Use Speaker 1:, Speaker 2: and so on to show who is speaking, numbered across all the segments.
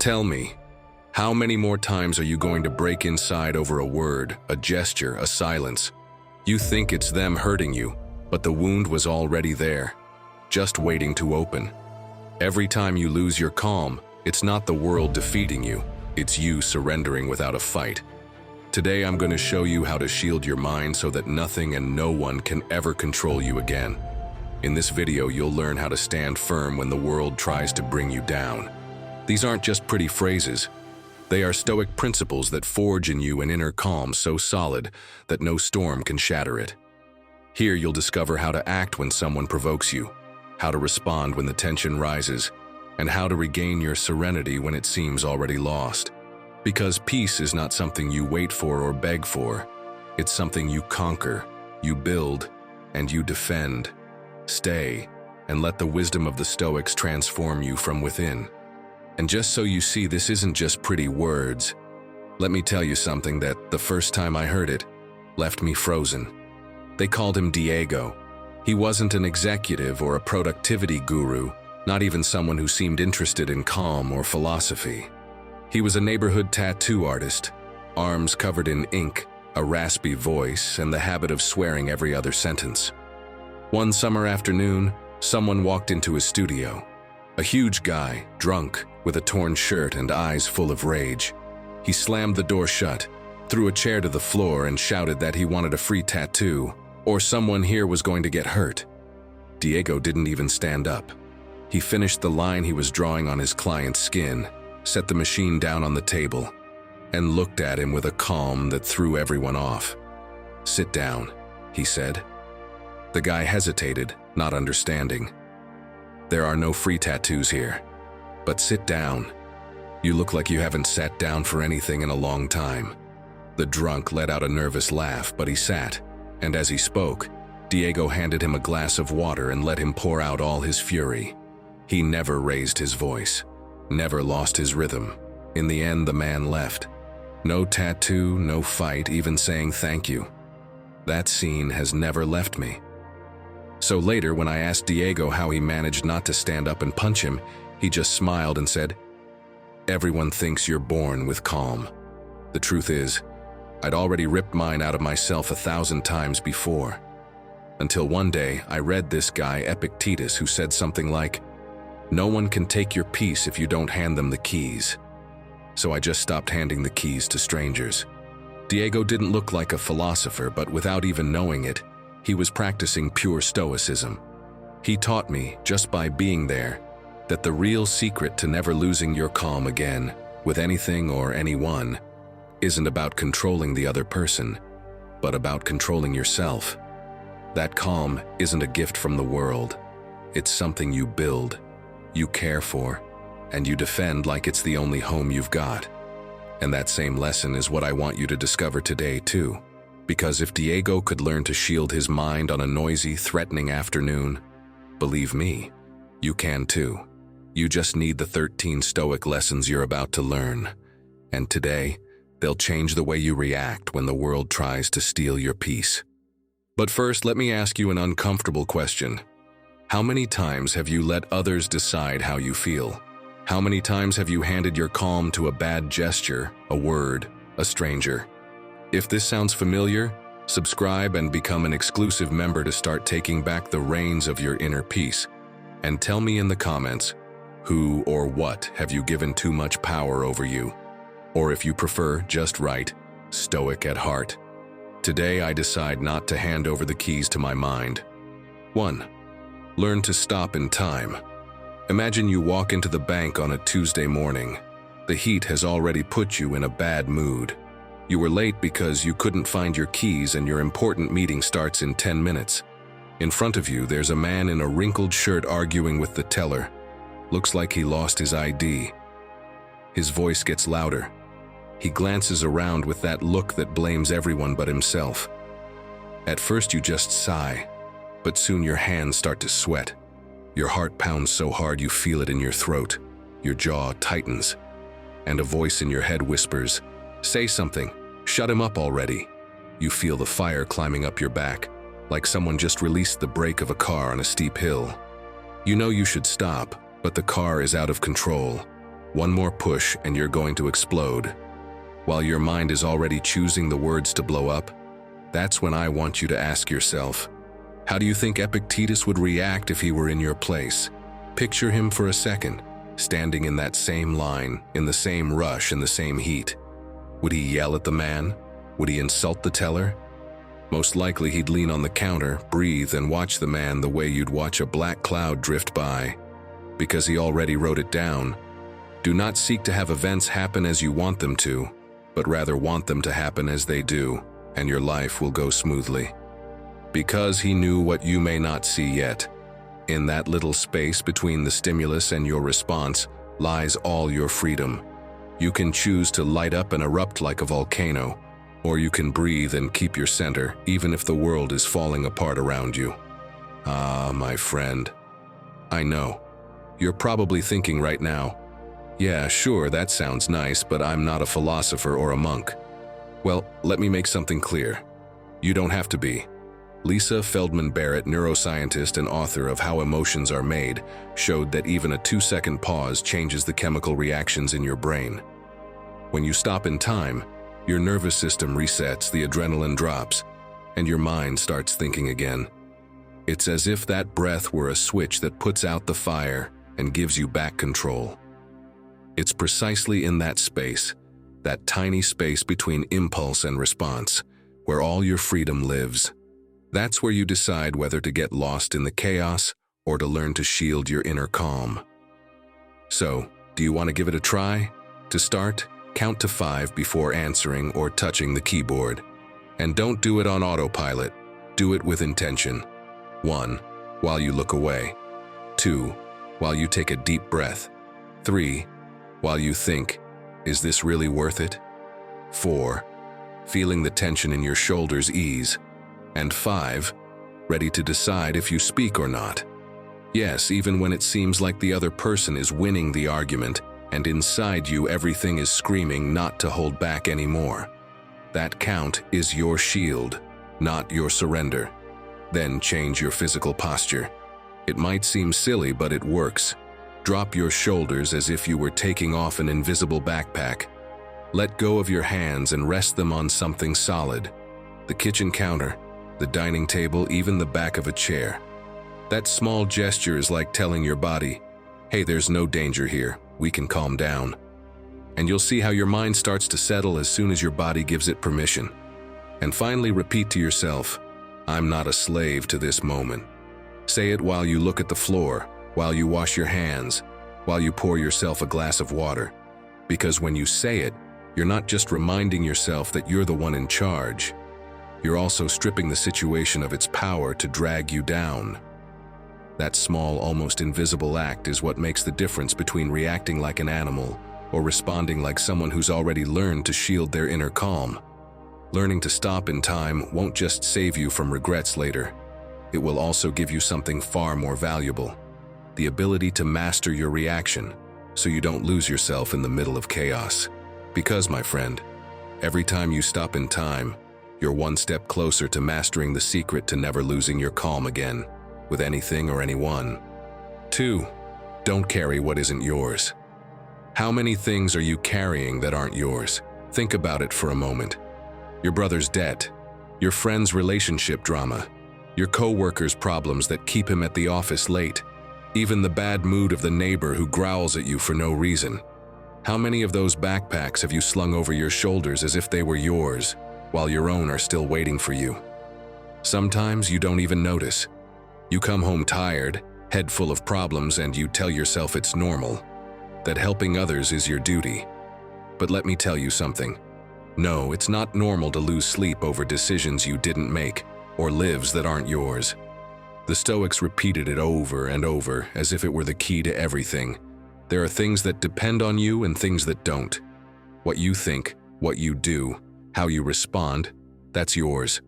Speaker 1: Tell me, how many more times are you going to break inside over a word, a gesture, a silence? You think it's them hurting you, but the wound was already there, just waiting to open. Every time you lose your calm, it's not the world defeating you, it's you surrendering without a fight. Today I'm going to show you how to shield your mind so that nothing and no one can ever control you again. In this video, you'll learn how to stand firm when the world tries to bring you down. These aren't just pretty phrases. They are Stoic principles that forge in you an inner calm so solid that no storm can shatter it. Here you'll discover how to act when someone provokes you, how to respond when the tension rises, and how to regain your serenity when it seems already lost. Because peace is not something you wait for or beg for. It's something you conquer, you build, and you defend. Stay, and let the wisdom of the Stoics transform you from within. And just so you see, this isn't just pretty words. Let me tell you something that, the first time I heard it, left me frozen. They called him Diego. He wasn't an executive or a productivity guru, not even someone who seemed interested in calm or philosophy. He was a neighborhood tattoo artist, arms covered in ink, a raspy voice, and the habit of swearing every other sentence. One summer afternoon, someone walked into his studio. A huge guy, drunk, with a torn shirt and eyes full of rage. He slammed the door shut, threw a chair to the floor, and shouted that he wanted a free tattoo, or someone here was going to get hurt. Diego didn't even stand up. He finished the line he was drawing on his client's skin, set the machine down on the table, and looked at him with a calm that threw everyone off. "Sit down," he said. The guy hesitated, not understanding. "There are no free tattoos here. But sit down. You look like you haven't sat down for anything in a long time." The drunk let out a nervous laugh, but he sat, and as he spoke, Diego handed him a glass of water and let him pour out all his fury. He never raised his voice, never lost his rhythm. In the end, the man left. No tattoo, no fight, even saying thank you. That scene has never left me. So later, when I asked Diego how he managed not to stand up and punch him, he just smiled and said, "Everyone thinks you're born with calm. The truth is, I'd already ripped mine out of myself 1,000 times before. Until one day, I read this guy, Epictetus, who said something like, 'No one can take your peace if you don't hand them the keys.' So I just stopped handing the keys to strangers." Diego didn't look like a philosopher, but without even knowing it, he was practicing pure Stoicism. He taught me, just by being there, that the real secret to never losing your calm again, with anything or anyone, isn't about controlling the other person, but about controlling yourself. That calm isn't a gift from the world. It's something you build, you care for, and you defend like it's the only home you've got. And that same lesson is what I want you to discover today, too. Because if Diego could learn to shield his mind on a noisy, threatening afternoon, believe me, you can too. You just need the 13 Stoic lessons you're about to learn. And today, they'll change the way you react when the world tries to steal your peace. But first, let me ask you an uncomfortable question. How many times have you let others decide how you feel? How many times have you handed your calm to a bad gesture, a word, a stranger? If this sounds familiar, subscribe and become an exclusive member to start taking back the reins of your inner peace. And tell me in the comments, who or what have you given too much power over you? Or if you prefer, just write, Stoic at heart. Today I decide not to hand over the keys to my mind. 1. Learn to stop in time. Imagine you walk into the bank on a Tuesday morning. The heat has already put you in a bad mood. You were late because you couldn't find your keys and your important meeting starts in 10 minutes. In front of you, there's a man in a wrinkled shirt arguing with the teller. Looks like he lost his ID. His voice gets louder. He glances around with that look that blames everyone but himself. At first you just sigh, but soon your hands start to sweat. Your heart pounds so hard you feel it in your throat. Your jaw tightens, and a voice in your head whispers, "Say something, shut him up already." You feel the fire climbing up your back, like someone just released the brake of a car on a steep hill. You know you should stop, but the car is out of control. One more push and you're going to explode. While your mind is already choosing the words to blow up, that's when I want you to ask yourself, how do you think Epictetus would react if he were in your place? Picture him for a second, standing in that same line, in the same rush, in the same heat. Would he yell at the man? Would he insult the teller? Most likely he'd lean on the counter, breathe, and watch the man the way you'd watch a black cloud drift by. Because he already wrote it down. Do not seek to have events happen as you want them to, but rather want them to happen as they do, and your life will go smoothly. Because he knew what you may not see yet. In that little space between the stimulus and your response lies all your freedom. You can choose to light up and erupt like a volcano, or you can breathe and keep your center, even if the world is falling apart around you. Ah, my friend. I know. You're probably thinking right now, yeah, sure, that sounds nice, but I'm not a philosopher or a monk. Well, let me make something clear. You don't have to be. Lisa Feldman Barrett, neuroscientist and author of How Emotions Are Made, showed that even a 2-second pause changes the chemical reactions in your brain. When you stop in time, your nervous system resets, the adrenaline drops, and your mind starts thinking again. It's as if that breath were a switch that puts out the fire and gives you back control. It's precisely in that space, that tiny space between impulse and response, where all your freedom lives. That's where you decide whether to get lost in the chaos or to learn to shield your inner calm. So, do you want to give it a try? To start, count to 5 before answering or touching the keyboard. And don't do it on autopilot. Do it with intention. 1. While you look away. 2. While you take a deep breath. 3. While you think, is this really worth it? 4. Feeling the tension in your shoulders ease. And 5. Ready to decide if you speak or not. Yes, even when it seems like the other person is winning the argument, and inside you everything is screaming not to hold back anymore. That count is your shield, not your surrender. Then change your physical posture. It might seem silly, but it works. Drop your shoulders as if you were taking off an invisible backpack. Let go of your hands and rest them on something solid. The kitchen counter, the dining table, even the back of a chair. That small gesture is like telling your body, hey, there's no danger here, we can calm down. And you'll see how your mind starts to settle as soon as your body gives it permission. And finally repeat to yourself, I'm not a slave to this moment. Say it while you look at the floor, while you wash your hands, while you pour yourself a glass of water. Because when you say it, you're not just reminding yourself that you're the one in charge. You're also stripping the situation of its power to drag you down. That small, almost invisible act is what makes the difference between reacting like an animal or responding like someone who's already learned to shield their inner calm. Learning to stop in time won't just save you from regrets later. It will also give you something far more valuable. The ability to master your reaction, so you don't lose yourself in the middle of chaos. Because, my friend, every time you stop in time, you're one step closer to mastering the secret to never losing your calm again, with anything or anyone. 2. Don't carry what isn't yours. How many things are you carrying that aren't yours? Think about it for a moment. Your brother's debt, your friend's relationship drama, your co-worker's problems that keep him at the office late, even the bad mood of the neighbor who growls at you for no reason. How many of those backpacks have you slung over your shoulders as if they were yours, while your own are still waiting for you? Sometimes you don't even notice. You come home tired, head full of problems, and you tell yourself it's normal, that helping others is your duty. But let me tell you something. No, it's not normal to lose sleep over decisions you didn't make, or lives that aren't yours. The Stoics repeated it over and over as if it were the key to everything. There are things that depend on you and things that don't. What you think, what you do, how you respond, that's yours.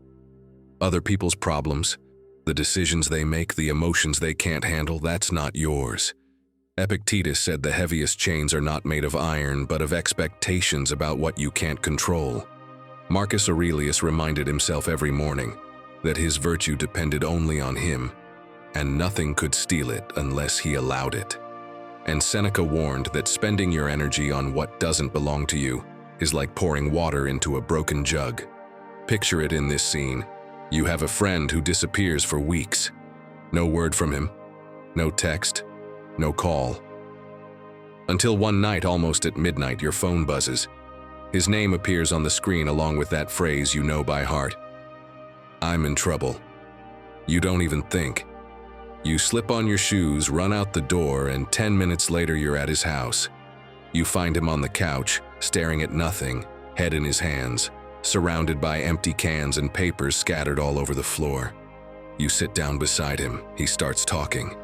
Speaker 1: Other people's problems, the decisions they make, the emotions they can't handle, that's not yours. Epictetus said the heaviest chains are not made of iron, but of expectations about what you can't control. Marcus Aurelius reminded himself every morning that his virtue depended only on him, and nothing could steal it unless he allowed it. And Seneca warned that spending your energy on what doesn't belong to you is like pouring water into a broken jug. Picture it in this scene. You have a friend who disappears for weeks. No word from him, no text, no call. Until one night, almost at midnight, your phone buzzes. His name appears on the screen along with that phrase you know by heart. I'm in trouble. You don't even think. You slip on your shoes, run out the door, and 10 minutes later you're at his house. You find him on the couch, staring at nothing, head in his hands, surrounded by empty cans and papers scattered all over the floor. You sit down beside him. He starts talking.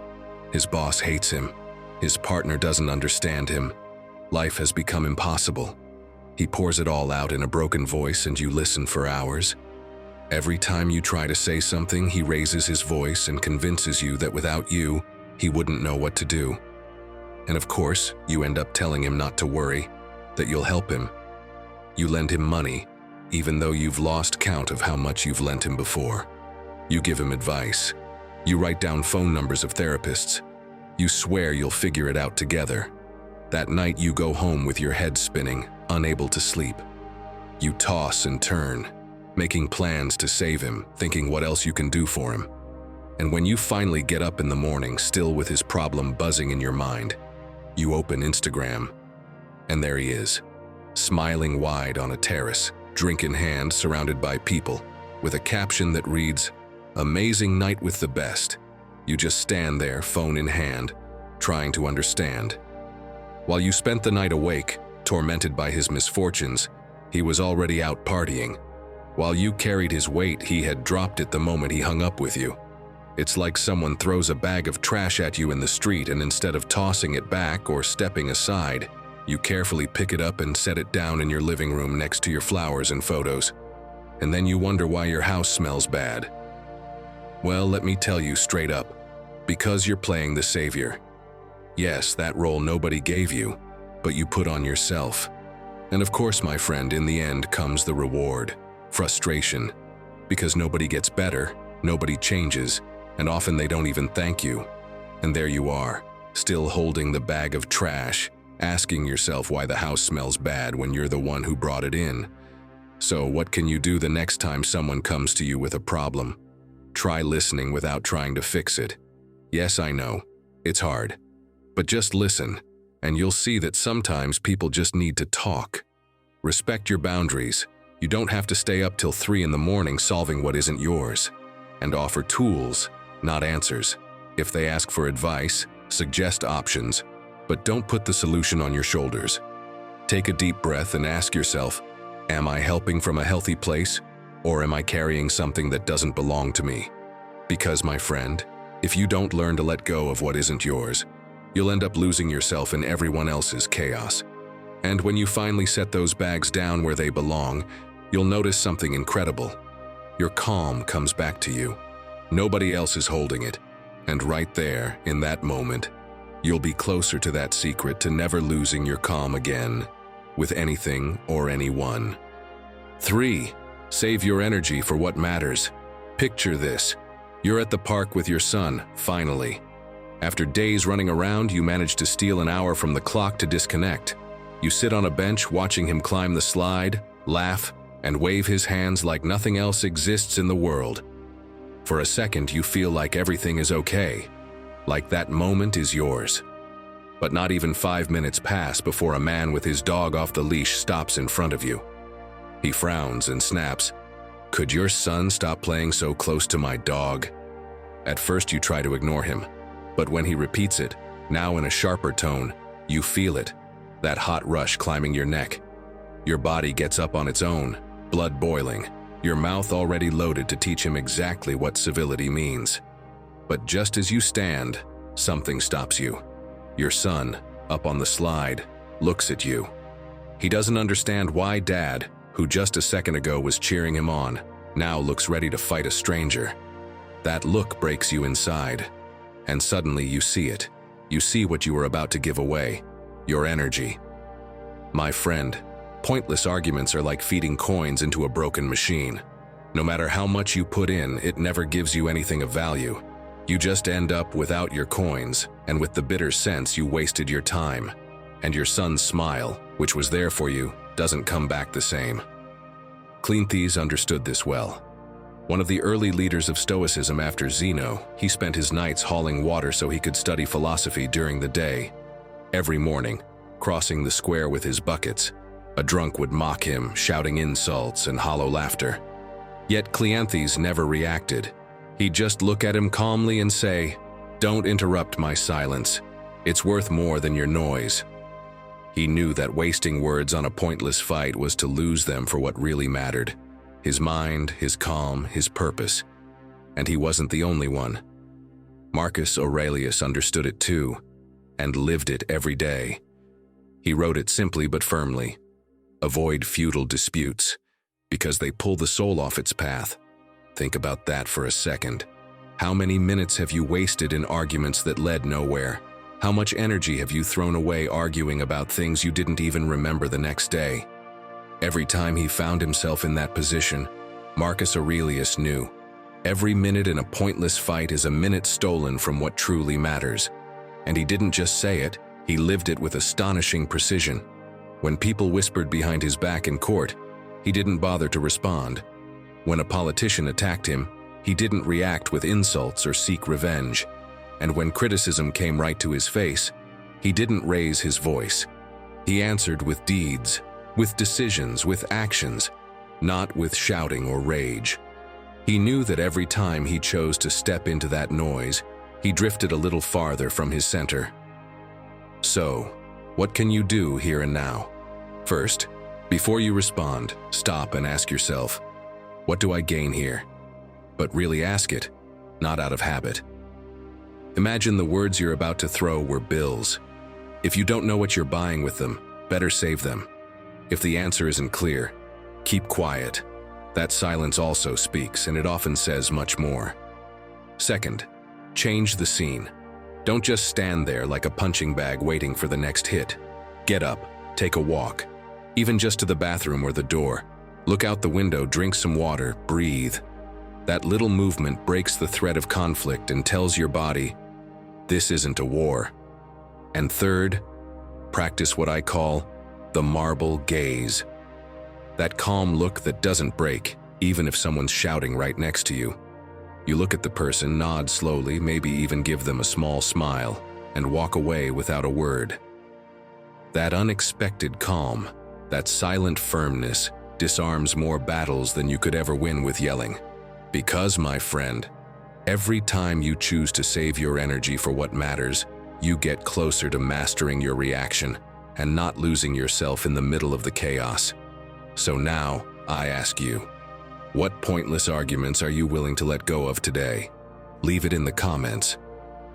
Speaker 1: His boss hates him. His partner doesn't understand him. Life has become impossible. He pours it all out in a broken voice, and you listen for hours. Every time you try to say something, he raises his voice and convinces you that without you, he wouldn't know what to do. And of course, you end up telling him not to worry, that you'll help him. You lend him money, even though you've lost count of how much you've lent him before. You give him advice. You write down phone numbers of therapists. You swear you'll figure it out together. That night you go home with your head spinning, unable to sleep. You toss and turn, making plans to save him, thinking what else you can do for him. And when you finally get up in the morning, still with his problem buzzing in your mind, you open Instagram, and there he is, smiling wide on a terrace, drink in hand, surrounded by people, with a caption that reads, "Amazing night with the best." You just stand there, phone in hand, trying to understand. While you spent the night awake, tormented by his misfortunes, he was already out partying. While you carried his weight, he had dropped it the moment he hung up with you. It's like someone throws a bag of trash at you in the street, and instead of tossing it back or stepping aside, you carefully pick it up and set it down in your living room next to your flowers and photos. And then you wonder why your house smells bad. Well, let me tell you straight up, because you're playing the savior. Yes, that role nobody gave you, but you put on yourself. And of course, my friend, in the end comes the reward. Frustration, because nobody gets better, nobody changes, and often they don't even thank you. And there you are, still holding the bag of trash, asking yourself why the house smells bad when you're the one who brought it in. So what can you do the next time someone comes to you with a problem? Try listening without trying to fix it. Yes, I know, it's hard, but just listen, and you'll see that sometimes people just need to talk. Respect your boundaries. You don't have to stay up till 3 in the morning solving what isn't yours. And offer tools, not answers. If they ask for advice, suggest options, but don't put the solution on your shoulders. Take a deep breath and ask yourself, am I helping from a healthy place, or am I carrying something that doesn't belong to me? Because, my friend, if you don't learn to let go of what isn't yours, you'll end up losing yourself in everyone else's chaos. And when you finally set those bags down where they belong, you'll notice something incredible. Your calm comes back to you. Nobody else is holding it. And right there, in that moment, you'll be closer to that secret, to never losing your calm again, with anything or anyone. 3. Save your energy for what matters. Picture this. You're at the park with your son, finally. After days running around, you manage to steal an hour from the clock to disconnect. You sit on a bench watching him climb the slide, laugh, and wave his hands like nothing else exists in the world. For a second, you feel like everything is okay, like that moment is yours. But not even 5 minutes pass before a man with his dog off the leash stops in front of you. He frowns and snaps, "Could your son stop playing so close to my dog?" At first you try to ignore him, but when he repeats it, now in a sharper tone, you feel it, that hot rush climbing your neck. Your body gets up on its own, blood boiling, your mouth already loaded to teach him exactly what civility means. But just as you stand, something stops you. Your son, up on the slide, looks at you. He doesn't understand why Dad, who just a second ago was cheering him on, now looks ready to fight a stranger. That look breaks you inside, and suddenly you see it. You see what you were about to give away, your energy. My friend, pointless arguments are like feeding coins into a broken machine. No matter how much you put in, it never gives you anything of value. You just end up without your coins, and with the bitter sense you wasted your time, and your son's smile, which was there for you, doesn't come back the same. Cleanthes understood this well. One of the early leaders of Stoicism after Zeno, he spent his nights hauling water so he could study philosophy during the day. Every morning, crossing the square with his buckets, a drunk would mock him, shouting insults and hollow laughter. Yet Cleanthes never reacted. He'd just look at him calmly and say, "Don't interrupt my silence. It's worth more than your noise." He knew that wasting words on a pointless fight was to lose them for what really mattered: his mind, his calm, his purpose. And he wasn't the only one. Marcus Aurelius understood it too, and lived it every day. He wrote it simply but firmly: avoid futile disputes, because they pull the soul off its path. Think about that for a second. How many minutes have you wasted in arguments that led nowhere? How much energy have you thrown away arguing about things you didn't even remember the next day? Every time he found himself in that position, Marcus Aurelius knew, every minute in a pointless fight is a minute stolen from what truly matters. And he didn't just say it, he lived it with astonishing precision. When people whispered behind his back in court, he didn't bother to respond. When a politician attacked him, he didn't react with insults or seek revenge. And when criticism came right to his face, he didn't raise his voice. He answered with deeds, with decisions, with actions, not with shouting or rage. He knew that every time he chose to step into that noise, he drifted a little farther from his center. So, what can you do here and now? First, before you respond, stop and ask yourself, what do I gain here? But really ask it, not out of habit. Imagine the words you're about to throw were bills. If you don't know what you're buying with them, better save them. If the answer isn't clear, keep quiet. That silence also speaks, and it often says much more. Second, change the scene. Don't just stand there like a punching bag waiting for the next hit. Get up, take a walk, even just to the bathroom or the door. Look out the window, drink some water, breathe. That little movement breaks the thread of conflict and tells your body, this isn't a war. And third, practice what I call the marble gaze. That calm look that doesn't break, even if someone's shouting right next to you. You look at the person, nod slowly, maybe even give them a small smile, and walk away without a word. That unexpected calm, that silent firmness, disarms more battles than you could ever win with yelling. Because, my friend, every time you choose to save your energy for what matters, you get closer to mastering your reaction and not losing yourself in the middle of the chaos. So now, I ask you, what pointless arguments are you willing to let go of today? Leave it in the comments.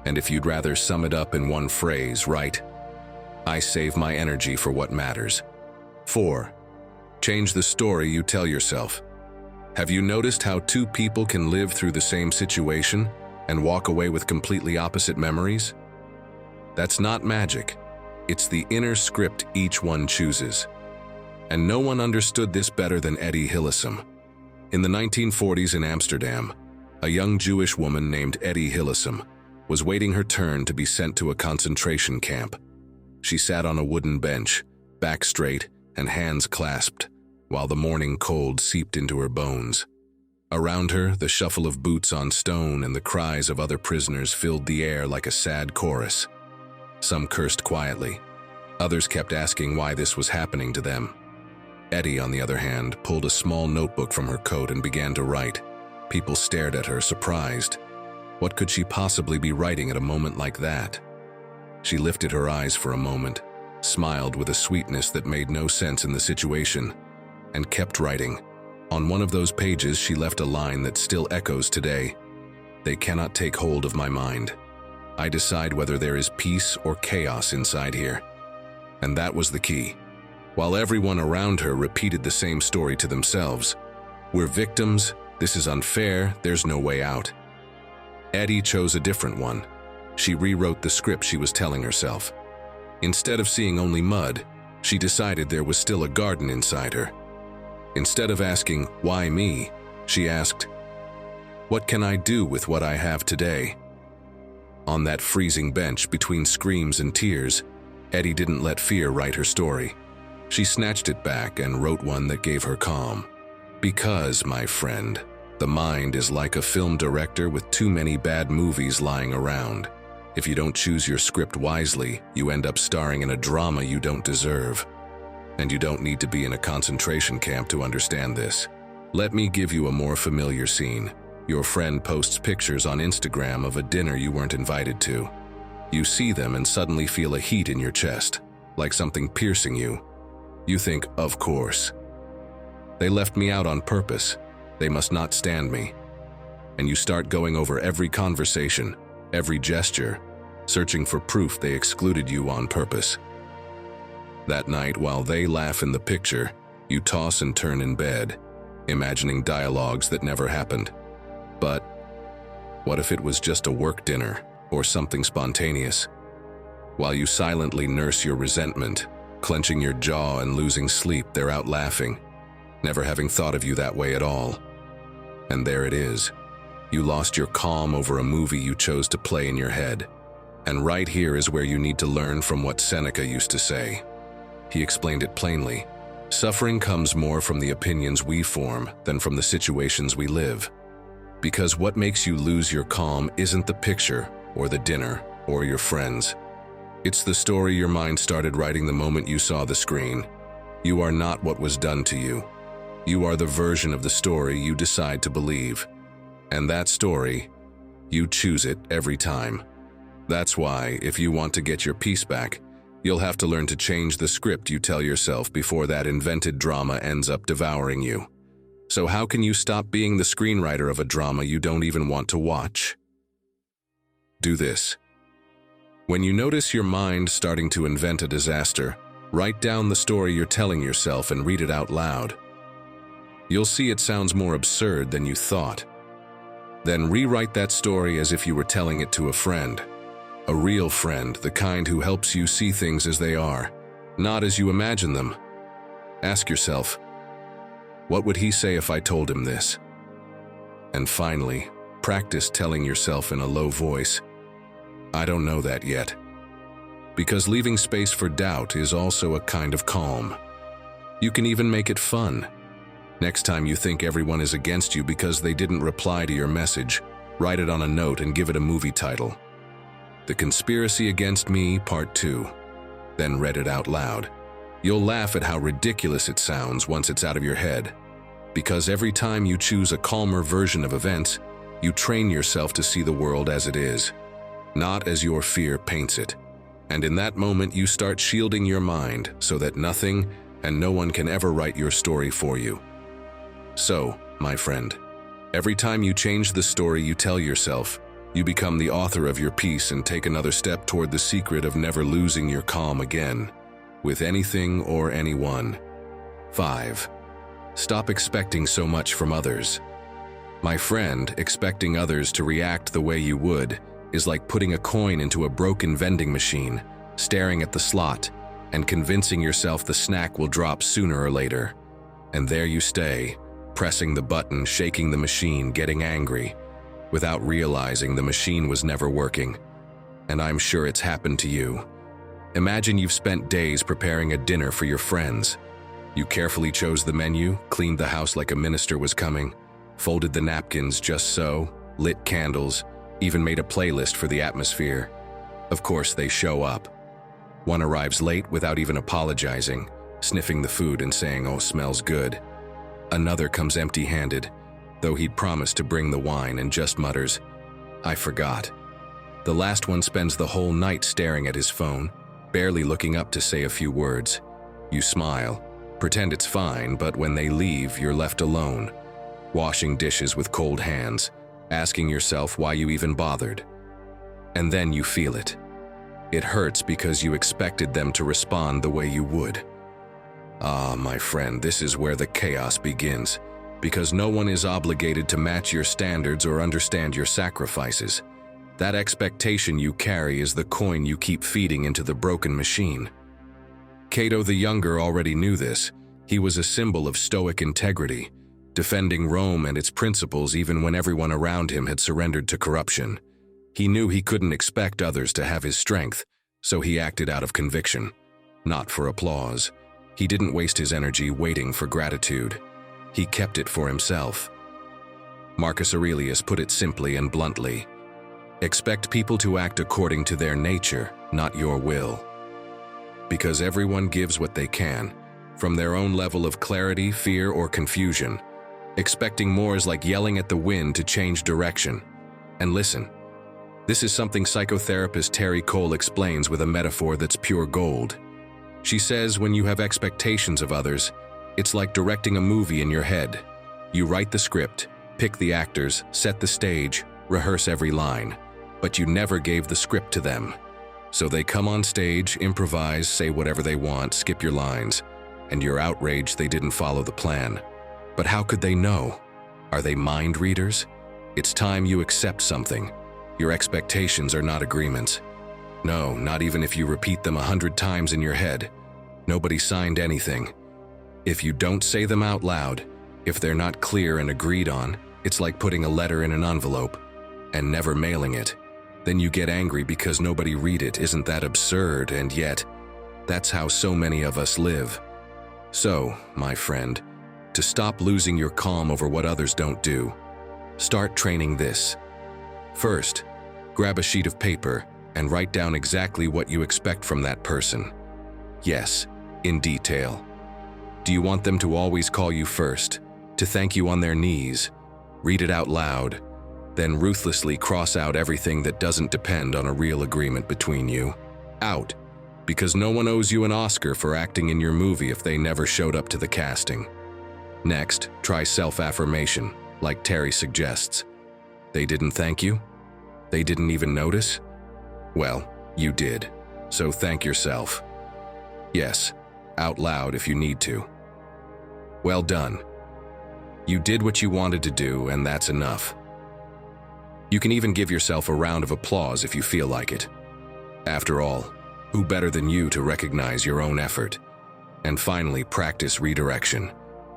Speaker 1: And if you'd rather sum it up in one phrase, write, I save my energy for what matters. 4. Change the story you tell yourself. Have you noticed how two people can live through the same situation and walk away with completely opposite memories? That's not magic. It's the inner script each one chooses. And no one understood this better than Eddie Hillesum. In the 1940s in Amsterdam, a young Jewish woman named Eddie Hillesum was waiting her turn to be sent to a concentration camp. She sat on a wooden bench, back straight and hands clasped, while the morning cold seeped into her bones. Around her, the shuffle of boots on stone and the cries of other prisoners filled the air like a sad chorus. Some cursed quietly. Others kept asking why this was happening to them. Eddie, on the other hand, pulled a small notebook from her coat and began to write. People stared at her, surprised. What could she possibly be writing at a moment like that? She lifted her eyes for a moment, smiled with a sweetness that made no sense in the situation, and kept writing. On one of those pages, she left a line that still echoes today. They cannot take hold of my mind. I decide whether there is peace or chaos inside here. And that was the key. While everyone around her repeated the same story to themselves. We're victims, this is unfair, there's no way out. Eddie chose a different one. She rewrote the script she was telling herself. Instead of seeing only mud, she decided there was still a garden inside her. Instead of asking, why me, she asked, what can I do with what I have today? On that freezing bench between screams and tears, Eddie didn't let fear write her story. She snatched it back and wrote one that gave her calm. Because, my friend, the mind is like a film director with too many bad movies lying around. If you don't choose your script wisely, you end up starring in a drama you don't deserve. And you don't need to be in a concentration camp to understand this. Let me give you a more familiar scene. Your friend posts pictures on Instagram of a dinner you weren't invited to. You see them and suddenly feel a heat in your chest, like something piercing you. You think, of course. They left me out on purpose. They must not stand me. And you start going over every conversation, every gesture, searching for proof they excluded you on purpose. That night, while they laugh in the picture, you toss and turn in bed, imagining dialogues that never happened. But what if it was just a work dinner or something spontaneous? While you silently nurse your resentment, clenching your jaw and losing sleep, they're out laughing, never having thought of you that way at all. And there it is. You lost your calm over a movie you chose to play in your head. And right here is where you need to learn from what Seneca used to say. He explained it plainly. Suffering comes more from the opinions we form than from the situations we live. Because what makes you lose your calm isn't the picture or the dinner or your friends. It's the story your mind started writing the moment you saw the screen. You are not what was done to you. You are the version of the story you decide to believe. And that story, you choose it every time. That's why, if you want to get your peace back, you'll have to learn to change the script you tell yourself before that invented drama ends up devouring you. So how can you stop being the screenwriter of a drama you don't even want to watch? Do this. When you notice your mind starting to invent a disaster, write down the story you're telling yourself and read it out loud. You'll see it sounds more absurd than you thought. Then rewrite that story as if you were telling it to a friend. A real friend, the kind who helps you see things as they are, not as you imagine them. Ask yourself, what would he say if I told him this? And finally, practice telling yourself in a low voice, I don't know that yet. Because leaving space for doubt is also a kind of calm. You can even make it fun. Next time you think everyone is against you because they didn't reply to your message, write it on a note and give it a movie title. The Conspiracy Against Me, Part 2. Then read it out loud. You'll laugh at how ridiculous it sounds once it's out of your head. Because every time you choose a calmer version of events, you train yourself to see the world as it is, not as your fear paints it. And in that moment, you start shielding your mind so that nothing and no one can ever write your story for you. So, my friend, every time you change the story you tell yourself, you become the author of your piece and take another step toward the secret of never losing your calm again, with anything or anyone. 5. Stop expecting so much from others. My friend, expecting others to react the way you would is like putting a coin into a broken vending machine, staring at the slot, and convincing yourself the snack will drop sooner or later. And there you stay, pressing the button, shaking the machine, getting angry, without realizing the machine was never working. And I'm sure it's happened to you. Imagine you've spent days preparing a dinner for your friends. You carefully chose the menu, cleaned the house like a minister was coming, folded the napkins just so, lit candles, even made a playlist for the atmosphere. Of course, they show up. One arrives late without even apologizing, sniffing the food and saying, "Oh, smells good." Another comes empty-handed, though he'd promised to bring the wine, and just mutters, "I forgot." The last one spends the whole night staring at his phone, barely looking up to say a few words. You smile, pretend it's fine, but when they leave, you're left alone, washing dishes with cold hands, asking yourself why you even bothered. And then you feel it. It hurts because you expected them to respond the way you would. Ah, my friend, this is where the chaos begins, because no one is obligated to match your standards or understand your sacrifices. That expectation you carry is the coin you keep feeding into the broken machine. Cato the Younger already knew this. He was a symbol of Stoic integrity, defending Rome and its principles even when everyone around him had surrendered to corruption. He knew he couldn't expect others to have his strength, so he acted out of conviction, not for applause. He didn't waste his energy waiting for gratitude. He kept it for himself. Marcus Aurelius put it simply and bluntly: expect people to act according to their nature, not your will. Because everyone gives what they can, from their own level of clarity, fear, or confusion. Expecting more is like yelling at the wind to change direction. And listen, this is something psychotherapist Terry Cole explains with a metaphor that's pure gold. She says when you have expectations of others, it's like directing a movie in your head. You write the script, pick the actors, set the stage, rehearse every line, but you never gave the script to them. So they come on stage, improvise, say whatever they want, skip your lines, and you're outraged they didn't follow the plan. But how could they know? Are they mind readers? It's time you accept something. Your expectations are not agreements. No, not even if you repeat them 100 times in your head. Nobody signed anything. If you don't say them out loud, if they're not clear and agreed on, it's like putting a letter in an envelope and never mailing it. Then you get angry because nobody read it. Isn't that absurd? And yet, that's how so many of us live. So, my friend, to stop losing your calm over what others don't do, start training this. First, grab a sheet of paper and write down exactly what you expect from that person. Yes, in detail. Do you want them to always call you first, to thank you on their knees? Read it out loud, then ruthlessly cross out everything that doesn't depend on a real agreement between you. Out, because no one owes you an Oscar for acting in your movie if they never showed up to the casting. Next, try self-affirmation, like Terry suggests. They didn't thank you? They didn't even notice? Well, you did, so thank yourself. Yes, out loud if you need to. Well done. You did what you wanted to do, and that's enough. You can even give yourself a round of applause if you feel like it. After all, who better than you to recognize your own effort? And finally, practice redirection.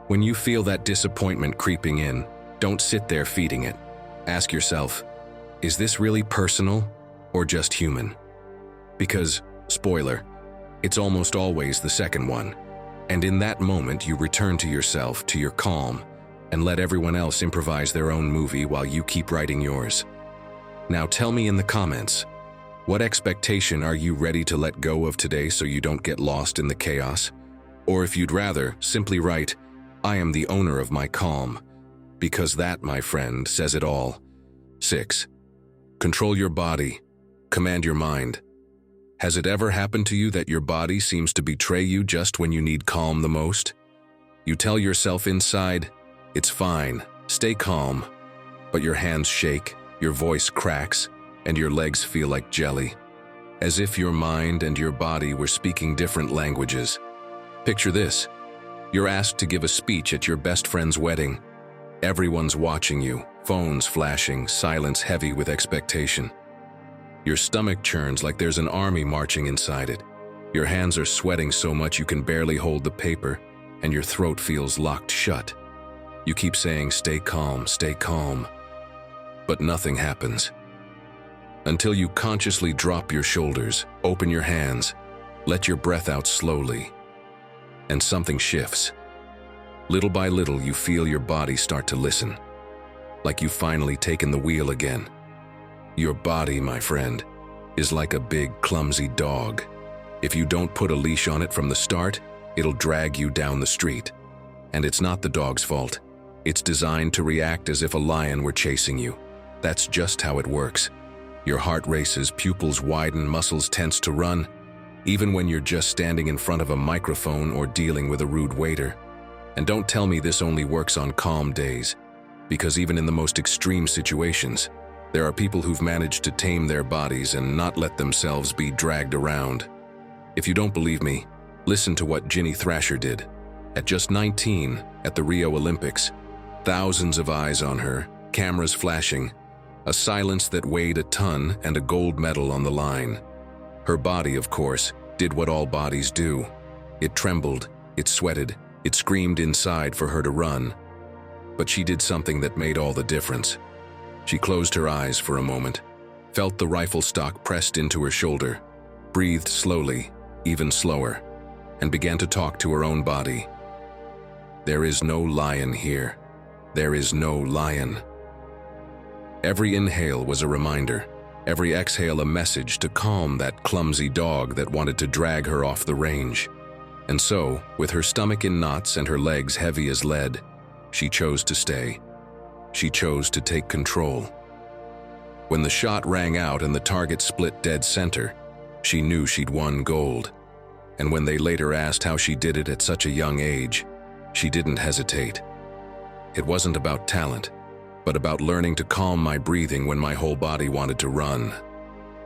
Speaker 1: When you feel that disappointment creeping in, don't sit there feeding it. Ask yourself, is this really personal or just human? Because, spoiler, it's almost always the second one. And in that moment, you return to yourself, to your calm, and let everyone else improvise their own movie while you keep writing yours. Now tell me in the comments, what expectation are you ready to let go of today so you don't get lost in the chaos? Or if you'd rather, simply write, I am the owner of my calm, because that, my friend, says it all. 6. Control your body. Command your mind. Has it ever happened to you that your body seems to betray you just when you need calm the most? You tell yourself inside, it's fine, stay calm, but your hands shake, your voice cracks, and your legs feel like jelly, as if your mind and your body were speaking different languages. Picture this. You're asked to give a speech at your best friend's wedding. Everyone's watching you, phones flashing, silence heavy with expectation. Your stomach churns like there's an army marching inside it. Your hands are sweating so much you can barely hold the paper, and your throat feels locked shut. You keep saying, stay calm, but nothing happens. Until you consciously drop your shoulders, open your hands, let your breath out slowly, and something shifts. Little by little, you feel your body start to listen, like you've finally taken the wheel again. Your body, my friend, is like a big, clumsy dog. If you don't put a leash on it from the start, it'll drag you down the street. And it's not the dog's fault. It's designed to react as if a lion were chasing you. That's just how it works. Your heart races, pupils widen, muscles tense to run, even when you're just standing in front of a microphone or dealing with a rude waiter. And don't tell me this only works on calm days, because even in the most extreme situations, there are people who've managed to tame their bodies and not let themselves be dragged around. If you don't believe me, listen to what Ginny Thrasher did. At just 19, at the Rio Olympics, thousands of eyes on her, cameras flashing, a silence that weighed a ton and a gold medal on the line. Her body, of course, did what all bodies do. It trembled, it sweated, it screamed inside for her to run. But she did something that made all the difference. She closed her eyes for a moment, felt the rifle stock pressed into her shoulder, breathed slowly, even slower, and began to talk to her own body. There is no lion here. There is no lion. Every inhale was a reminder, every exhale a message to calm that clumsy dog that wanted to drag her off the range. And so, with her stomach in knots and her legs heavy as lead, she chose to stay. She chose to take control. When the shot rang out and the target split dead center, she knew she'd won gold. And when they later asked how she did it at such a young age, she didn't hesitate. It wasn't about talent, but about learning to calm my breathing when my whole body wanted to run.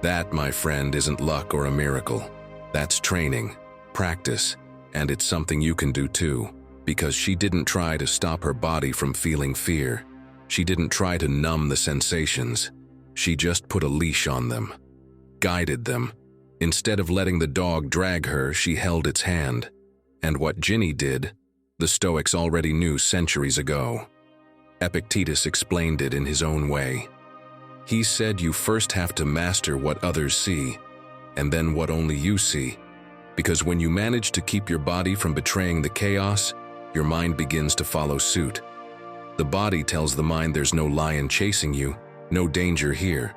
Speaker 1: That, my friend, isn't luck or a miracle. That's training, practice, and it's something you can do too, because she didn't try to stop her body from feeling fear. She didn't try to numb the sensations. She just put a leash on them, guided them. Instead of letting the dog drag her, she held its hand. And what Ginny did, the Stoics already knew centuries ago. Epictetus explained it in his own way. He said you first have to master what others see, and then what only you see. Because when you manage to keep your body from betraying the chaos, your mind begins to follow suit. The body tells the mind there's no lion chasing you, no danger here.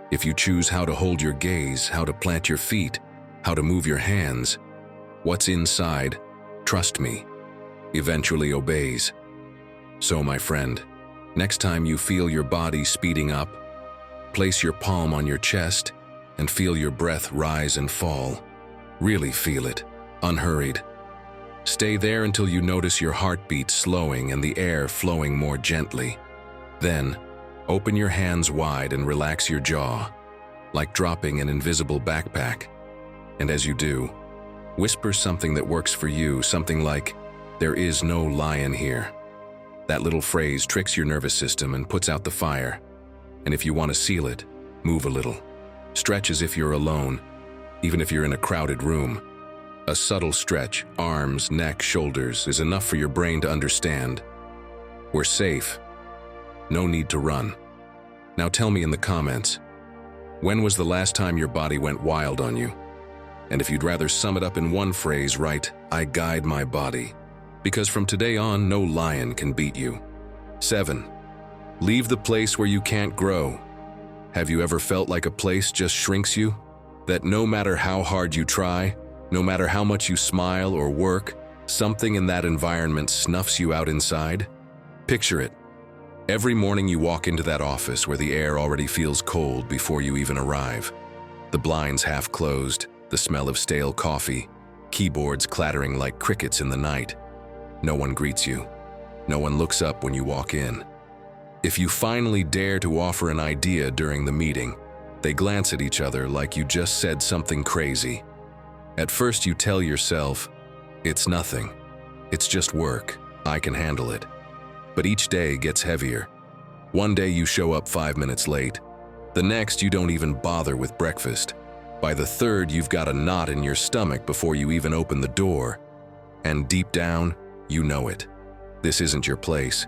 Speaker 1: If you choose how to hold your gaze, how to plant your feet, how to move your hands, what's inside, trust me, eventually obeys. So, my friend, next time you feel your body speeding up, place your palm on your chest and feel your breath rise and fall. Really feel it, unhurried. Stay there until you notice your heartbeat slowing and the air flowing more gently. Then, open your hands wide and relax your jaw, like dropping an invisible backpack. And as you do, whisper something that works for you, something like, "There is no lion here." That little phrase tricks your nervous system and puts out the fire. And if you want to seal it, move a little. Stretch as if you're alone, even if you're in a crowded room. A subtle stretch, arms, neck, shoulders, is enough for your brain to understand. We're safe. No need to run. Now tell me in the comments, when was the last time your body went wild on you? And if you'd rather sum it up in one phrase, write, "I guide my body." Because from today on, no lion can beat you. 7. Leave the place where you can't grow. Have you ever felt like a place just shrinks you? That no matter how hard you try, no matter how much you smile or work, something in that environment snuffs you out inside? Picture it. Every morning you walk into that office where the air already feels cold before you even arrive. The blinds half closed, the smell of stale coffee, keyboards clattering like crickets in the night. No one greets you. No one looks up when you walk in. If you finally dare to offer an idea during the meeting, they glance at each other like you just said something crazy. At first you tell yourself, "It's nothing. It's just work. I can handle it." But each day gets heavier. One day you show up 5 minutes late. The next you don't even bother with breakfast. By the third you've got a knot in your stomach before you even open the door. And deep down, you know it. This isn't your place.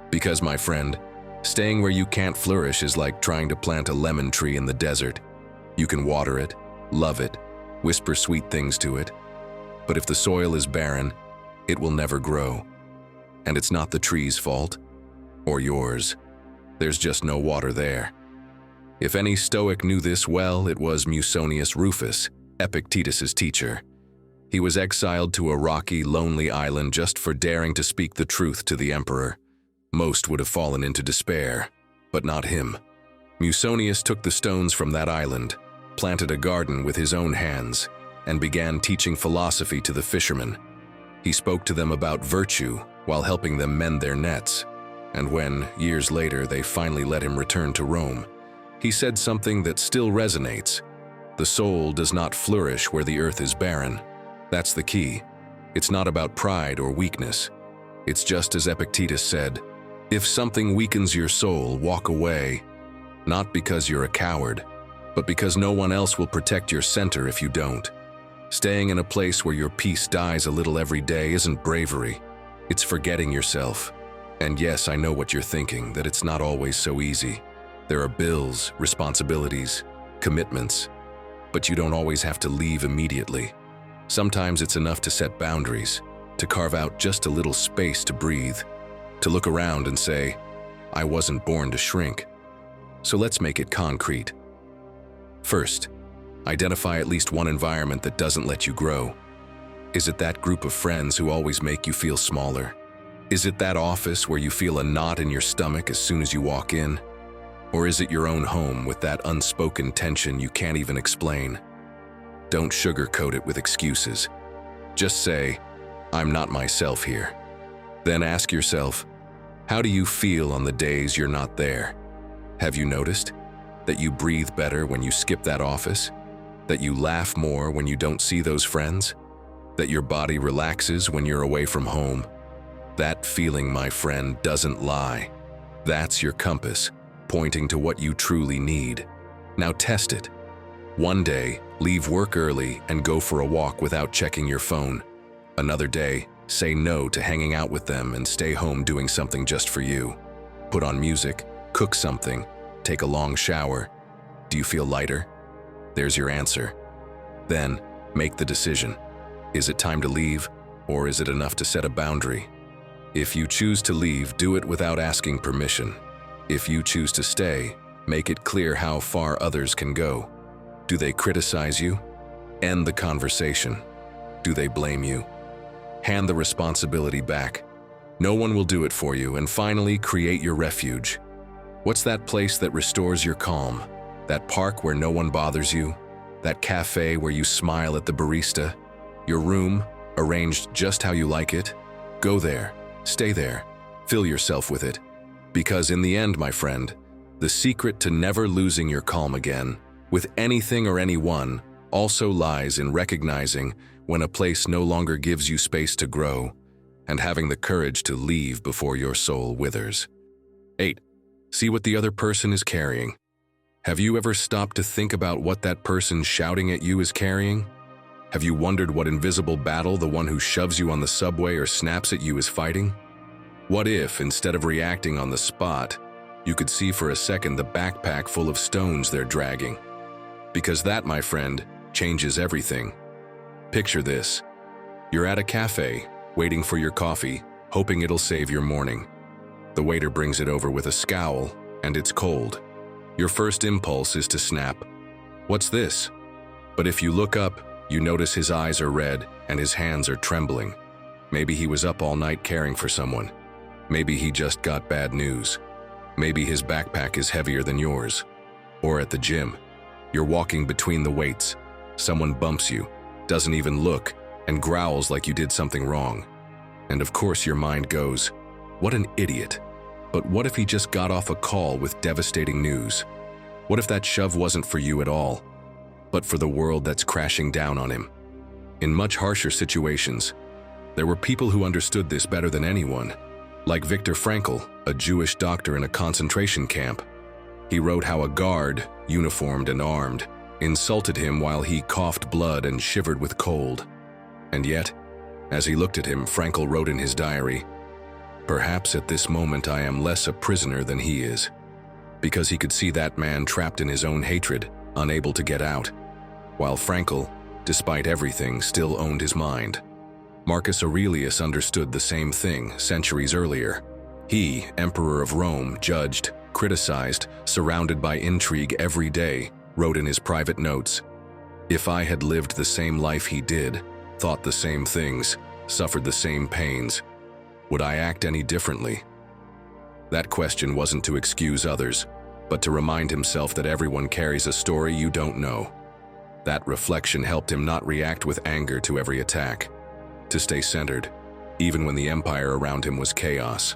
Speaker 1: Because, my friend, staying where you can't flourish is like trying to plant a lemon tree in the desert. You can water it, love it, whisper sweet things to it. But if the soil is barren, it will never grow. And it's not the tree's fault, or yours. There's just no water there. If any Stoic knew this well, it was Musonius Rufus, Epictetus' teacher. He was exiled to a rocky, lonely island just for daring to speak the truth to the emperor. Most would have fallen into despair, but not him. Musonius took the stones from that island, planted a garden with his own hands, and began teaching philosophy to the fishermen. He spoke to them about virtue while helping them mend their nets. And when, years later, they finally let him return to Rome, he said something that still resonates. The soul does not flourish where the earth is barren. That's the key. It's not about pride or weakness. It's just as Epictetus said, if something weakens your soul, walk away. Not because you're a coward, but because no one else will protect your center if you don't. Staying in a place where your peace dies a little every day isn't bravery. It's forgetting yourself. And yes, I know what you're thinking, that it's not always so easy. There are bills, responsibilities, commitments, but you don't always have to leave immediately. Sometimes it's enough to set boundaries, to carve out just a little space to breathe, to look around and say, I wasn't born to shrink. So let's make it concrete. First, identify at least one environment that doesn't let you grow. Is it that group of friends who always make you feel smaller? Is it that office where you feel a knot in your stomach as soon as you walk in? Or is it your own home with that unspoken tension you can't even explain? Don't sugarcoat it with excuses. Just say, I'm not myself here. Then ask yourself, how do you feel on the days you're not there? Have you noticed that you breathe better when you skip that office? That you laugh more when you don't see those friends? That your body relaxes when you're away from home? That feeling, my friend, doesn't lie. That's your compass, pointing to what you truly need. Now test it. One day, leave work early and go for a walk without checking your phone. Another day, say no to hanging out with them and stay home doing something just for you. Put on music, cook something, take a long shower. Do you feel lighter? There's your answer. Then, make the decision. Is it time to leave, or is it enough to set a boundary? If you choose to leave, do it without asking permission. If you choose to stay, make it clear how far others can go. Do they criticize you? End the conversation. Do they blame you? Hand the responsibility back. No one will do it for you. And finally, create your refuge. What's that place that restores your calm? That park where no one bothers you? That cafe where you smile at the barista? Your room, arranged just how you like it? Go there. Stay there. Fill yourself with it. Because in the end, my friend, the secret to never losing your calm again, with anything or anyone, also lies in recognizing when a place no longer gives you space to grow, and having the courage to leave before your soul withers. 8. See what the other person is carrying. Have you ever stopped to think about what that person shouting at you is carrying? Have you wondered what invisible battle the one who shoves you on the subway or snaps at you is fighting? What if, instead of reacting on the spot, you could see for a second the backpack full of stones they're dragging? Because that, my friend, changes everything. Picture this. You're at a cafe, waiting for your coffee, hoping it'll save your morning. The waiter brings it over with a scowl, and it's cold. Your first impulse is to snap. What's this? But if you look up, you notice his eyes are red and his hands are trembling. Maybe he was up all night caring for someone. Maybe he just got bad news. Maybe his backpack is heavier than yours. Or at the gym, you're walking between the weights. Someone bumps you, doesn't even look, and growls like you did something wrong. And of course your mind goes, what an idiot. But what if he just got off a call with devastating news? What if that shove wasn't for you at all, but for the world that's crashing down on him? In much harsher situations, there were people who understood this better than anyone, like Viktor Frankl, a Jewish doctor in a concentration camp. He wrote how a guard, uniformed and armed, insulted him while he coughed blood and shivered with cold. And yet, as he looked at him, Frankl wrote in his diary, "Perhaps at this moment I am less a prisoner than he is," because he could see that man trapped in his own hatred, unable to get out, while Frankl, despite everything, still owned his mind. Marcus Aurelius understood the same thing centuries earlier. He, Emperor of Rome, judged, criticized, surrounded by intrigue every day, wrote in his private notes, "If I had lived the same life he did, thought the same things, suffered the same pains, would I act any differently?" That question wasn't to excuse others, but to remind himself that everyone carries a story you don't know. That reflection helped him not react with anger to every attack, to stay centered, even when the empire around him was chaos.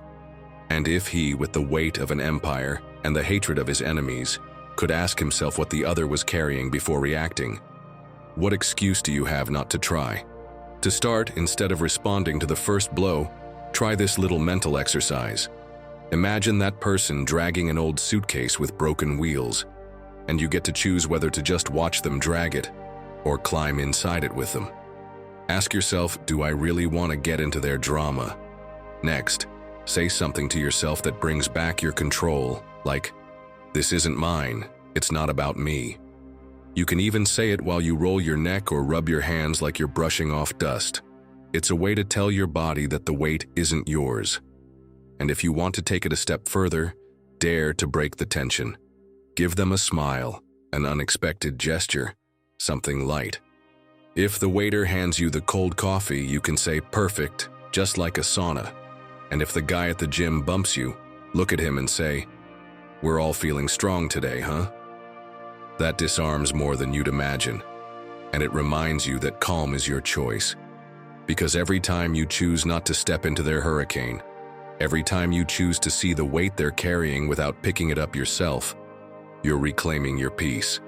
Speaker 1: And if he, with the weight of an empire and the hatred of his enemies, could ask himself what the other was carrying before reacting, what excuse do you have not to try? To start, instead of responding to the first blow, try this little mental exercise. Imagine that person dragging an old suitcase with broken wheels, and you get to choose whether to just watch them drag it or climb inside it with them. Ask yourself, do I really want to get into their drama? Next, say something to yourself that brings back your control, like, This isn't mine. It's not about me. You can even say it while you roll your neck or rub your hands like you're brushing off dust. It's a way to tell your body that the weight isn't yours. And if you want to take it a step further, dare to break the tension. Give them a smile, an unexpected gesture, something light. If the waiter hands you the cold coffee, you can say perfect, just like a sauna. And if the guy at the gym bumps you, look at him and say, we're all feeling strong today, huh? That disarms more than you'd imagine. And it reminds you that calm is your choice. Because every time you choose not to step into their hurricane, every time you choose to see the weight they're carrying without picking it up yourself, you're reclaiming your peace.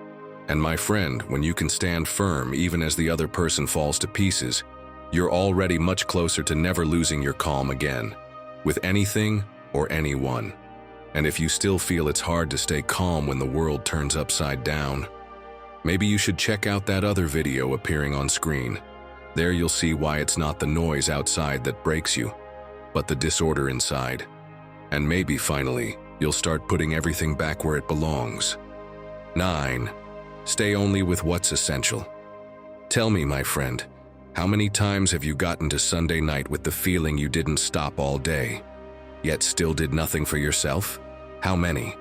Speaker 1: And my friend, when you can stand firm even as the other person falls to pieces, you're already much closer to never losing your calm again, with anything or anyone. And if you still feel it's hard to stay calm when the world turns upside down, maybe you should check out that other video appearing on screen. There you'll see why it's not the noise outside that breaks you, but the disorder inside. And maybe finally, you'll start putting everything back where it belongs. 9. Stay only with what's essential. Tell me, my friend, how many times have you gotten to Sunday night with the feeling you didn't stop all day, yet still did nothing for yourself? How many?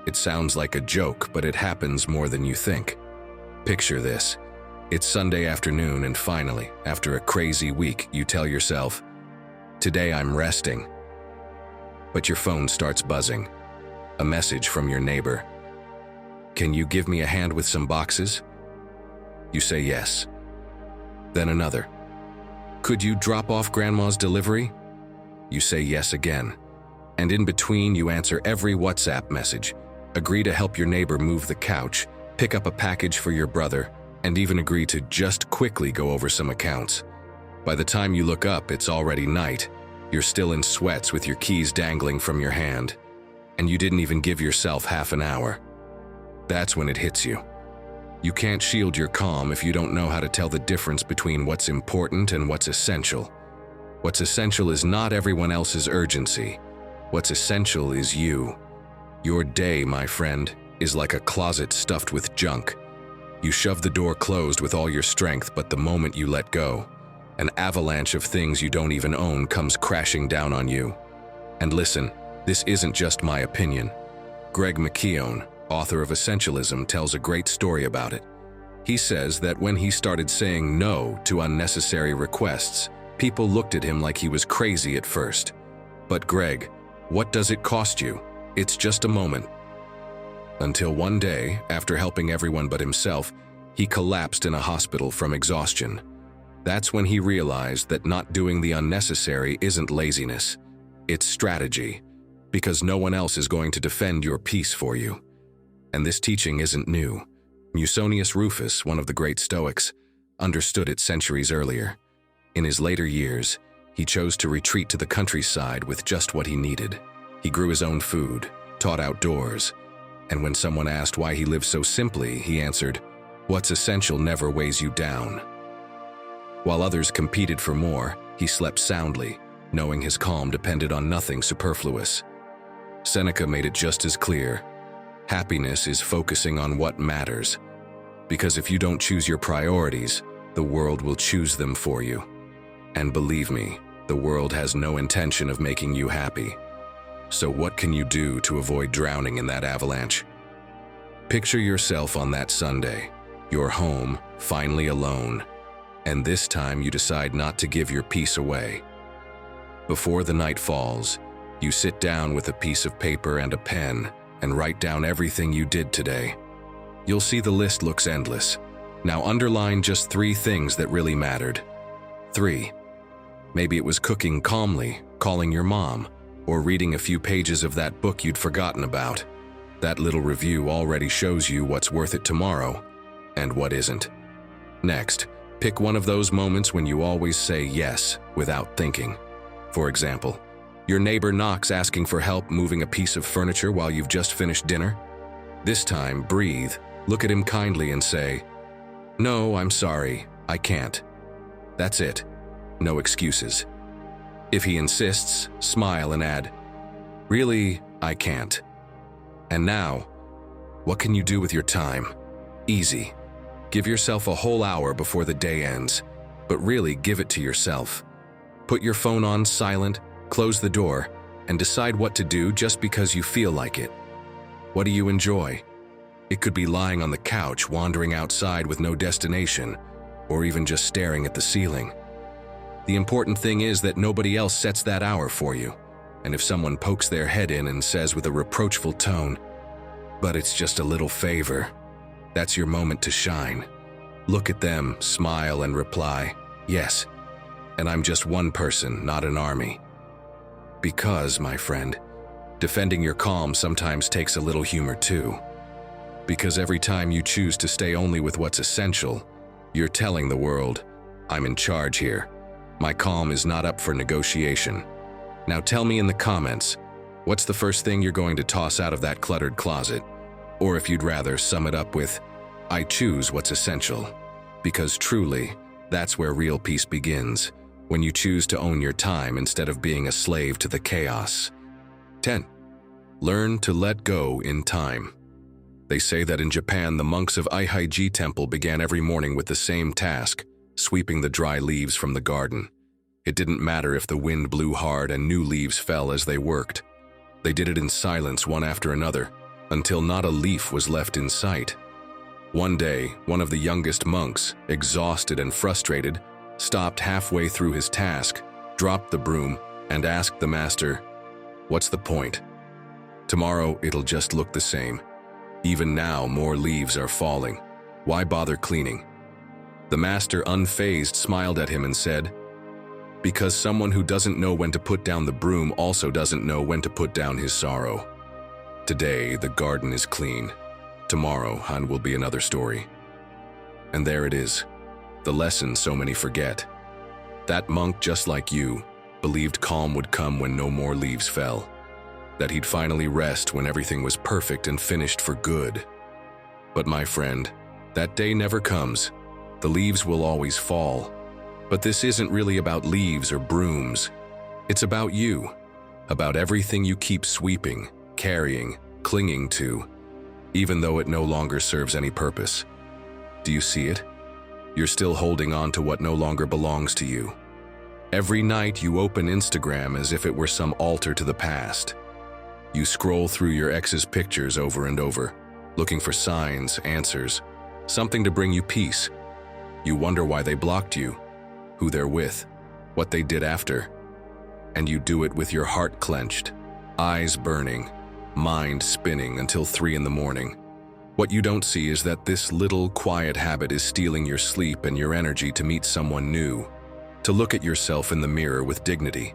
Speaker 1: It sounds like a joke, but it happens more than you think. Picture this. It's Sunday afternoon and finally, after a crazy week, you tell yourself, today I'm resting. But your phone starts buzzing. A message from your neighbor. Can you give me a hand with some boxes? You say yes. Then another. Could you drop off Grandma's delivery? You say yes again. And in between, you answer every WhatsApp message, agree to help your neighbor move the couch, pick up a package for your brother, and even agree to just quickly go over some accounts. By the time you look up, it's already night. You're still in sweats with your keys dangling from your hand, and you didn't even give yourself half an hour. That's when it hits you. You can't shield your calm if you don't know how to tell the difference between what's important and what's essential. What's essential is not everyone else's urgency. What's essential is you. Your day, my friend, is like a closet stuffed with junk. You shove the door closed with all your strength, but the moment you let go, an avalanche of things you don't even own comes crashing down on you. And listen, this isn't just my opinion. Greg McKeown, author of Essentialism, tells a great story about it. He says that when he started saying no to unnecessary requests, people looked at him like he was crazy at first. But Greg, what does it cost you? It's just a moment. Until one day, after helping everyone but himself, he collapsed in a hospital from exhaustion. That's when he realized that not doing the unnecessary isn't laziness, it's strategy, because no one else is going to defend your peace for you. And this teaching isn't new. Musonius Rufus, one of the great Stoics, understood it centuries earlier. In his later years, he chose to retreat to the countryside with just what he needed. He grew his own food, taught outdoors, and when someone asked why he lived so simply, he answered, "What's essential never weighs you down." While others competed for more, he slept soundly, knowing his calm depended on nothing superfluous. Seneca made it just as clear. Happiness is focusing on what matters, because if you don't choose your priorities, the world will choose them for you. And believe me, the world has no intention of making you happy. So what can you do to avoid drowning in that avalanche? Picture yourself on that Sunday, you're home, finally alone, and this time you decide not to give your peace away. Before the night falls, you sit down with a piece of paper and a pen and write down everything you did today. You'll see the list looks endless. Now underline just 3 things that really mattered. 3. Maybe it was cooking calmly, calling your mom, or reading a few pages of that book you'd forgotten about. That little review already shows you what's worth it tomorrow and what isn't. Next, pick one of those moments when you always say yes without thinking. For example, your neighbor knocks asking for help moving a piece of furniture while you've just finished dinner. This time, breathe, look at him kindly and say, "No, I'm sorry, I can't." That's it. No excuses. If he insists, smile and add, "Really, I can't." And now, What can you do with your time? Easy. Give yourself a whole hour before the day ends, but really give it to yourself. Put your phone on silent, close the door, and decide what to do just because you feel like it. What do you enjoy? It could be lying on the couch, wandering outside with no destination, or even just staring at the ceiling. The important thing is that nobody else sets that hour for you, and if someone pokes their head in and says with a reproachful tone, "But it's just a little favor," that's your moment to shine. Look at them, smile, and reply, "Yes, and I'm just one person, not an army." Because, my friend, defending your calm sometimes takes a little humor too. Because every time you choose to stay only with what's essential, you're telling the world, "I'm in charge here. My calm is not up for negotiation." Now tell me in the comments, what's the first thing you're going to toss out of that cluttered closet? Or if you'd rather sum it up with, "I choose what's essential." Because truly, that's where real peace begins, when you choose to own your time instead of being a slave to the chaos. 10. Learn to let go in time. They say that in Japan, the monks of Aihaiji Temple began every morning with the same task, sweeping the dry leaves from the garden. It didn't matter if the wind blew hard and new leaves fell as they worked. They did it in silence one after another, until not a leaf was left in sight. One day, one of the youngest monks, exhausted and frustrated, stopped halfway through his task, dropped the broom, and asked the master, "What's the point? Tomorrow it'll just look the same. Even now more leaves are falling. Why bother cleaning?" The master, unfazed, smiled at him and said, "Because someone who doesn't know when to put down the broom also doesn't know when to put down his sorrow. Today the garden is clean. Tomorrow will be another story." And there it is, the lesson so many forget. That monk, just like you, believed calm would come when no more leaves fell, that he'd finally rest when everything was perfect and finished for good. But my friend, that day never comes. The leaves will always fall. But this isn't really about leaves or brooms. It's about you, about everything you keep sweeping, carrying, clinging to, even though it no longer serves any purpose. Do you see it? You're still holding on to what no longer belongs to you. Every night you open Instagram as if it were some altar to the past. You scroll through your ex's pictures over and over, looking for signs, answers, something to bring you peace. You wonder why they blocked you, who they're with, what they did after. And you do it with your heart clenched, eyes burning, mind spinning until 3 in the morning. What you don't see is that this little quiet habit is stealing your sleep and your energy to meet someone new, to look at yourself in the mirror with dignity.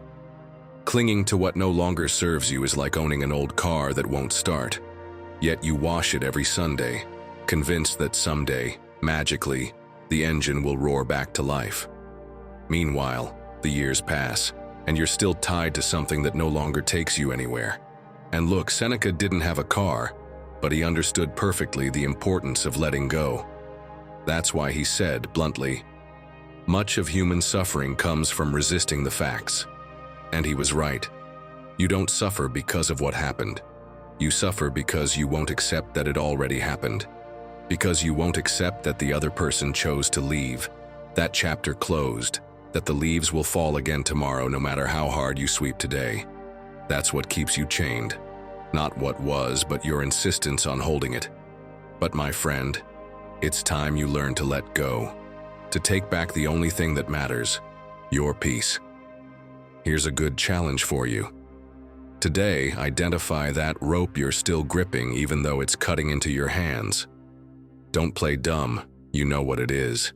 Speaker 1: Clinging to what no longer serves you is like owning an old car that won't start. Yet you wash it every Sunday, convinced that someday, magically, the engine will roar back to life. Meanwhile, the years pass, and you're still tied to something that no longer takes you anywhere. And look, Seneca didn't have a car, but he understood perfectly the importance of letting go. That's why he said, bluntly, "Much of human suffering comes from resisting the facts." And he was right. You don't suffer because of what happened. You suffer because you won't accept that it already happened. Because you won't accept that the other person chose to leave, that chapter closed, that the leaves will fall again tomorrow no matter how hard you sweep today. That's what keeps you chained. Not what was, but your insistence on holding it. But my friend, it's time you learn to let go, to take back the only thing that matters, your peace. Here's a good challenge for you. Today, identify that rope you're still gripping even though it's cutting into your hands. Don't play dumb, you know what it is.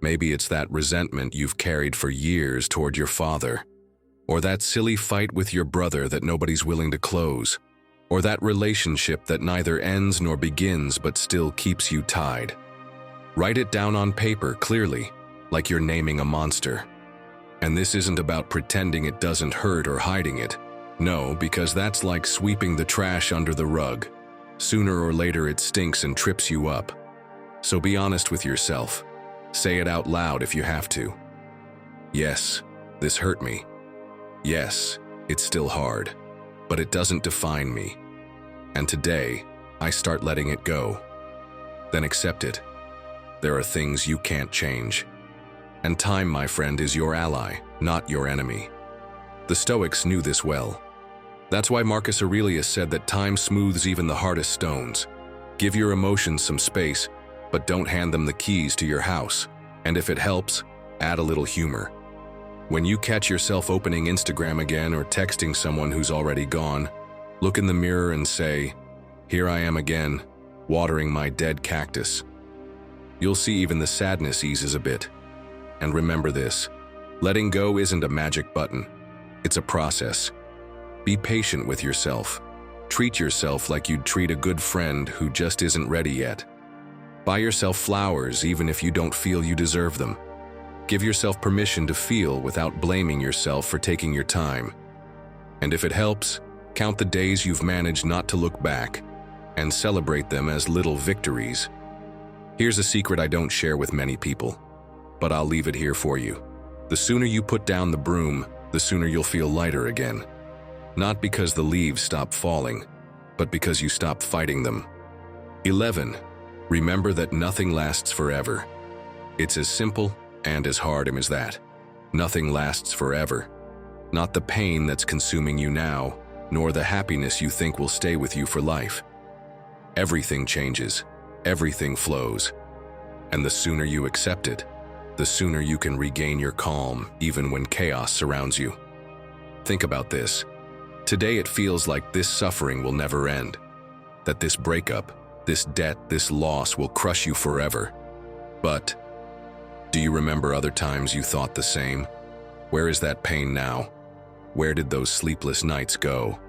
Speaker 1: Maybe it's that resentment you've carried for years toward your father, or that silly fight with your brother that nobody's willing to close, or that relationship that neither ends nor begins but still keeps you tied. Write it down on paper clearly, like you're naming a monster. And this isn't about pretending it doesn't hurt or hiding it. No, because that's like sweeping the trash under the rug. Sooner or later it stinks and trips you up. So be honest with yourself. Say it out loud if you have to. Yes, this hurt me. Yes, it's still hard, but it doesn't define me. And today, I start letting it go. Then accept it. There are things you can't change. And time, my friend, is your ally, not your enemy. The Stoics knew this well. That's why Marcus Aurelius said that time smooths even the hardest stones. Give your emotions some space, but don't hand them the keys to your house. And if it helps, add a little humor. When you catch yourself opening Instagram again or texting someone who's already gone, look in the mirror and say, "Here I am again, watering my dead cactus." You'll see even the sadness eases a bit. And remember this, letting go isn't a magic button. It's a process. Be patient with yourself. Treat yourself like you'd treat a good friend who just isn't ready yet. Buy yourself flowers even if you don't feel you deserve them. Give yourself permission to feel without blaming yourself for taking your time. And if it helps, count the days you've managed not to look back and celebrate them as little victories. Here's a secret I don't share with many people, but I'll leave it here for you. The sooner you put down the broom, the sooner you'll feel lighter again. Not because the leaves stop falling, but because you stop fighting them. 11. Remember that nothing lasts forever. It's as simple and as hard as that. Nothing lasts forever. Not the pain that's consuming you now, nor the happiness you think will stay with you for life. Everything changes. Everything flows. And the sooner you accept it, the sooner you can regain your calm even when chaos surrounds you. Think about this. Today it feels like this suffering will never end. That this breakup, this debt, this loss will crush you forever. But do you remember other times you thought the same? Where is that pain now? Where did those sleepless nights go?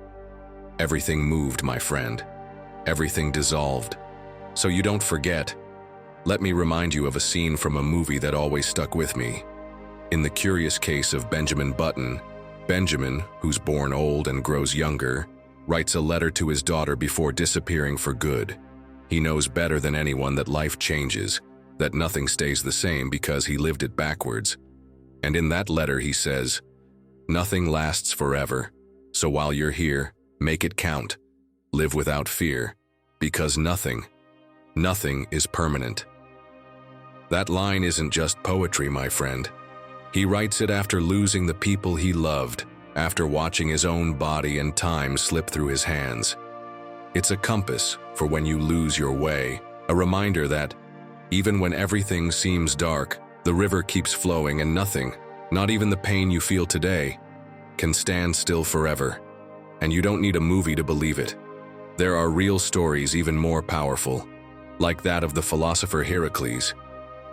Speaker 1: Everything moved, my friend. Everything dissolved. So you don't forget. Let me remind you of a scene from a movie that always stuck with me. In the curious case of Benjamin Button, Benjamin, who's born old and grows younger, writes a letter to his daughter before disappearing for good. He knows better than anyone that life changes, that nothing stays the same because he lived it backwards. And in that letter he says, "Nothing lasts forever, so while you're here, make it count. Live without fear, because nothing is permanent." That line isn't just poetry, my friend. He writes it after losing the people he loved, after watching his own body and time slip through his hands. It's a compass for when you lose your way, a reminder that, even when everything seems dark, the river keeps flowing and nothing, not even the pain you feel today, can stand still forever. And you don't need a movie to believe it. There are real stories even more powerful, like that of the philosopher Heracles.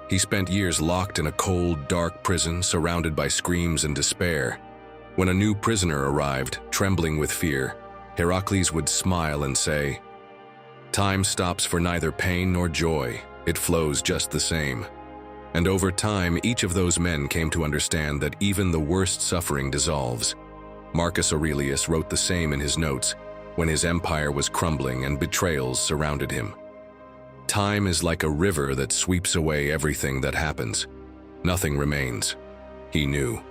Speaker 1: He spent years locked in a cold, dark prison surrounded by screams and despair. When a new prisoner arrived, trembling with fear, Heracles would smile and say, "Time stops for neither pain nor joy. It flows just the same." And over time, each of those men came to understand that even the worst suffering dissolves. Marcus Aurelius wrote the same in his notes when his empire was crumbling and betrayals surrounded him. Time is like a river that sweeps away everything that happens. Nothing remains. He knew.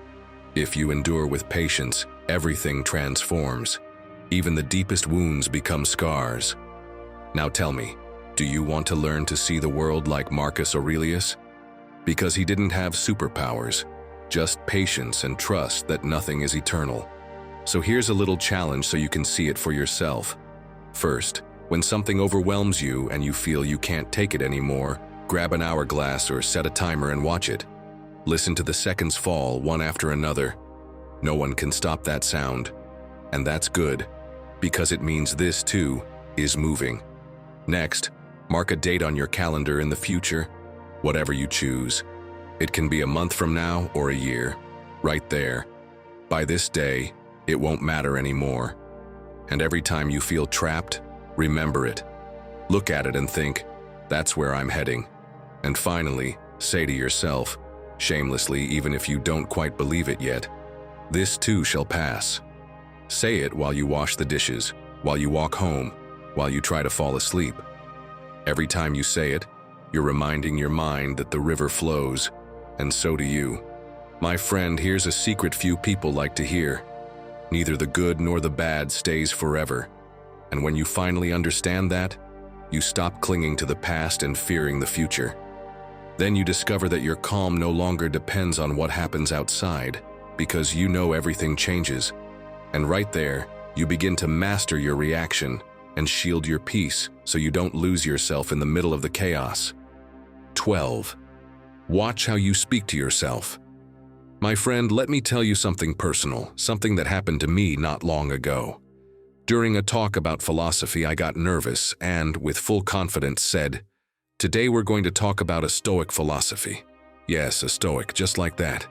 Speaker 1: If you endure with patience, everything transforms. Even the deepest wounds become scars. Now tell me, do you want to learn to see the world like Marcus Aurelius? Because he didn't have superpowers, just patience and trust that nothing is eternal. So here's a little challenge so you can see it for yourself. First, when something overwhelms you and you feel you can't take it anymore, grab an hourglass or set a timer and watch it. Listen to the seconds fall one after another. No one can stop that sound. And that's good, because it means this too is moving. Next, mark a date on your calendar in the future, whatever you choose. It can be a month from now or a year, right there. By this day, it won't matter anymore. And every time you feel trapped, remember it. Look at it and think, that's where I'm heading. And finally, say to yourself, shamelessly even if you don't quite believe it yet, this too shall pass. Say it while you wash the dishes, while you walk home, while you try to fall asleep. Every time you say it, you're reminding your mind that the river flows, and so do you. My friend, here's a secret few people like to hear. Neither the good nor the bad stays forever. And when you finally understand that, You stop clinging to the past and fearing the future. Then you discover that your calm no longer depends on what happens outside, because you know everything changes. And right there, you begin to master your reaction and shield your peace so you don't lose yourself in the middle of the chaos. 12. Watch how you speak to yourself. My friend, let me tell you something personal, something that happened to me not long ago. During a talk about philosophy, I got nervous and, with full confidence, said, "Today we're going to talk about a Stoic philosophy." Yes, a Stoic, just like that.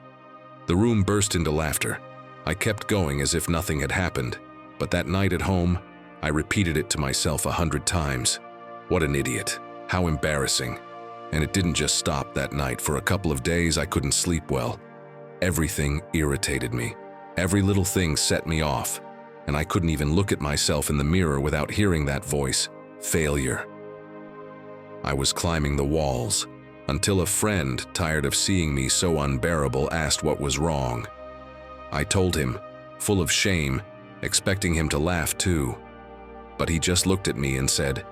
Speaker 1: The room burst into laughter. I kept going as if nothing had happened, but that night at home, I repeated it to myself 100 times. What an idiot. How embarrassing. And it didn't just stop that night. For a couple of days, I couldn't sleep well. Everything irritated me. Every little thing set me off, and I couldn't even look at myself in the mirror without hearing that voice, failure. I was climbing the walls, until a friend, tired of seeing me so unbearable, asked what was wrong. I told him, full of shame, expecting him to laugh too. But he just looked at me and said,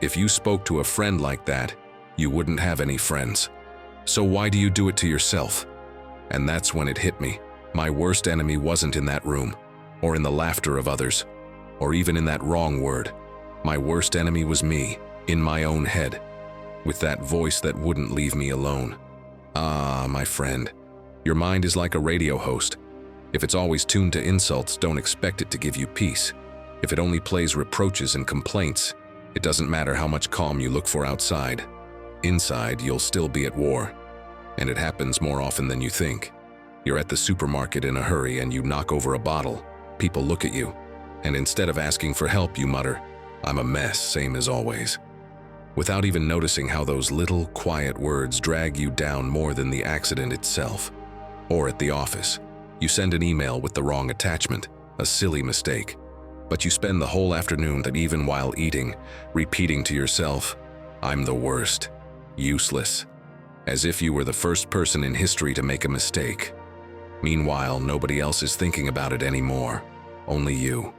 Speaker 1: "If you spoke to a friend like that, you wouldn't have any friends. So why do you do it to yourself?" And that's when it hit me. My worst enemy wasn't in that room, or in the laughter of others, or even in that wrong word. My worst enemy was me, in my own head, with that voice that wouldn't leave me alone. Ah, my friend, your mind is like a radio host. If it's always tuned to insults, don't expect it to give you peace. If it only plays reproaches and complaints, it doesn't matter how much calm you look for outside. Inside, you'll still be at war. And it happens more often than you think. You're at the supermarket in a hurry and you knock over a bottle. People look at you, and instead of asking for help, you mutter, "I'm a mess, same as always." Without even noticing how those little, quiet words drag you down more than the accident itself. Or at the office, you send an email with the wrong attachment, a silly mistake. But you spend the whole afternoon, that even while eating, repeating to yourself, "I'm the worst, useless," as if you were the first person in history to make a mistake. Meanwhile, nobody else is thinking about it anymore, only you.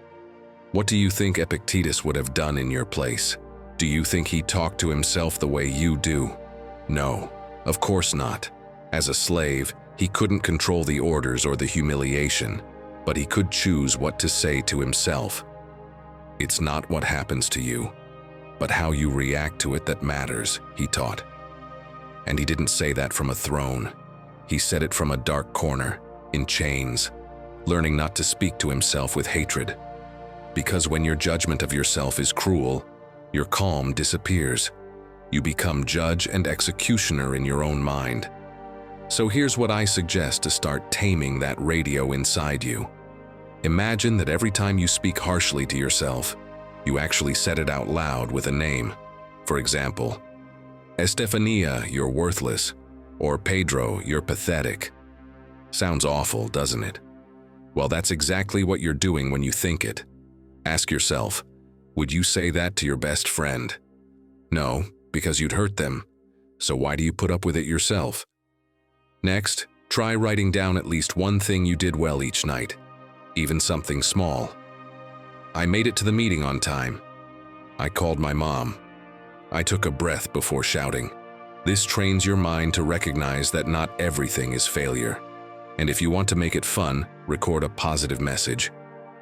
Speaker 1: What do you think Epictetus would have done in your place? Do you think he talked to himself the way you do? No, of course not. As a slave, he couldn't control the orders or the humiliation, but he could choose what to say to himself. It's not what happens to you, but how you react to it that matters, he taught. And he didn't say that from a throne. He said it from a dark corner, in chains, learning not to speak to himself with hatred. Because when your judgment of yourself is cruel, your calm disappears. You become judge and executioner in your own mind. So here's what I suggest to start taming that radio inside you. Imagine that every time you speak harshly to yourself, you actually said it out loud with a name. For example, Estefania, you're worthless, or Pedro, you're pathetic. Sounds awful, doesn't it? Well, that's exactly what you're doing when you think it. Ask yourself, would you say that to your best friend? No, because you'd hurt them. So why do you put up with it yourself? Next, try writing down at least one thing you did well each night, even something small. I made it to the meeting on time. I called my mom. I took a breath before shouting. This trains your mind to recognize that not everything is failure. And if you want to make it fun, record a positive message,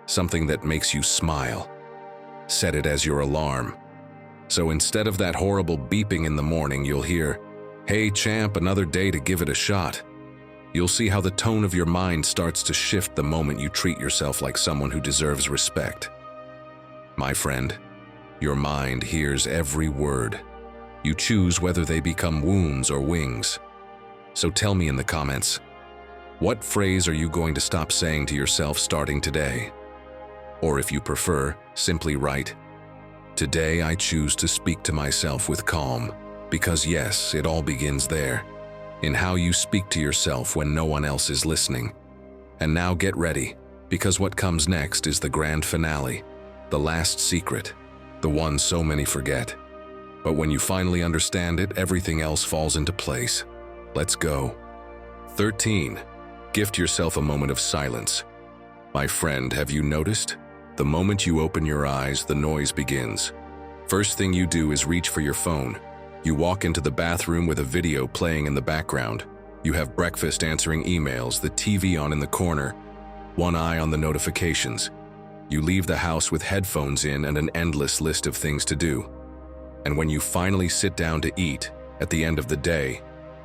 Speaker 1: something that makes you smile. Set it as your alarm. So instead of that horrible beeping in the morning, you'll hear, "Hey champ, another day to give it a shot." You'll see how the tone of your mind starts to shift the moment you treat yourself like someone who deserves respect. My friend, your mind hears every word. You choose whether they become wounds or wings. So tell me in the comments, what phrase are you going to stop saying to yourself starting today? Or if you prefer, simply write, "Today I choose to speak to myself with calm," because yes, it all begins there, in how you speak to yourself when no one else is listening. And now get ready, because what comes next is the grand finale, the last secret, the one so many forget. But when you finally understand it, everything else falls into place. Let's go. 13. Gift yourself a moment of silence. My friend, have you noticed? The moment you open your eyes, the noise begins. First thing you do is reach for your phone. You walk into the bathroom with a video playing in the background. You have breakfast answering emails, the TV on in the corner, one eye on the notifications. You leave the house with headphones in and an endless list of things to do. And when you finally sit down to eat, at the end of the day,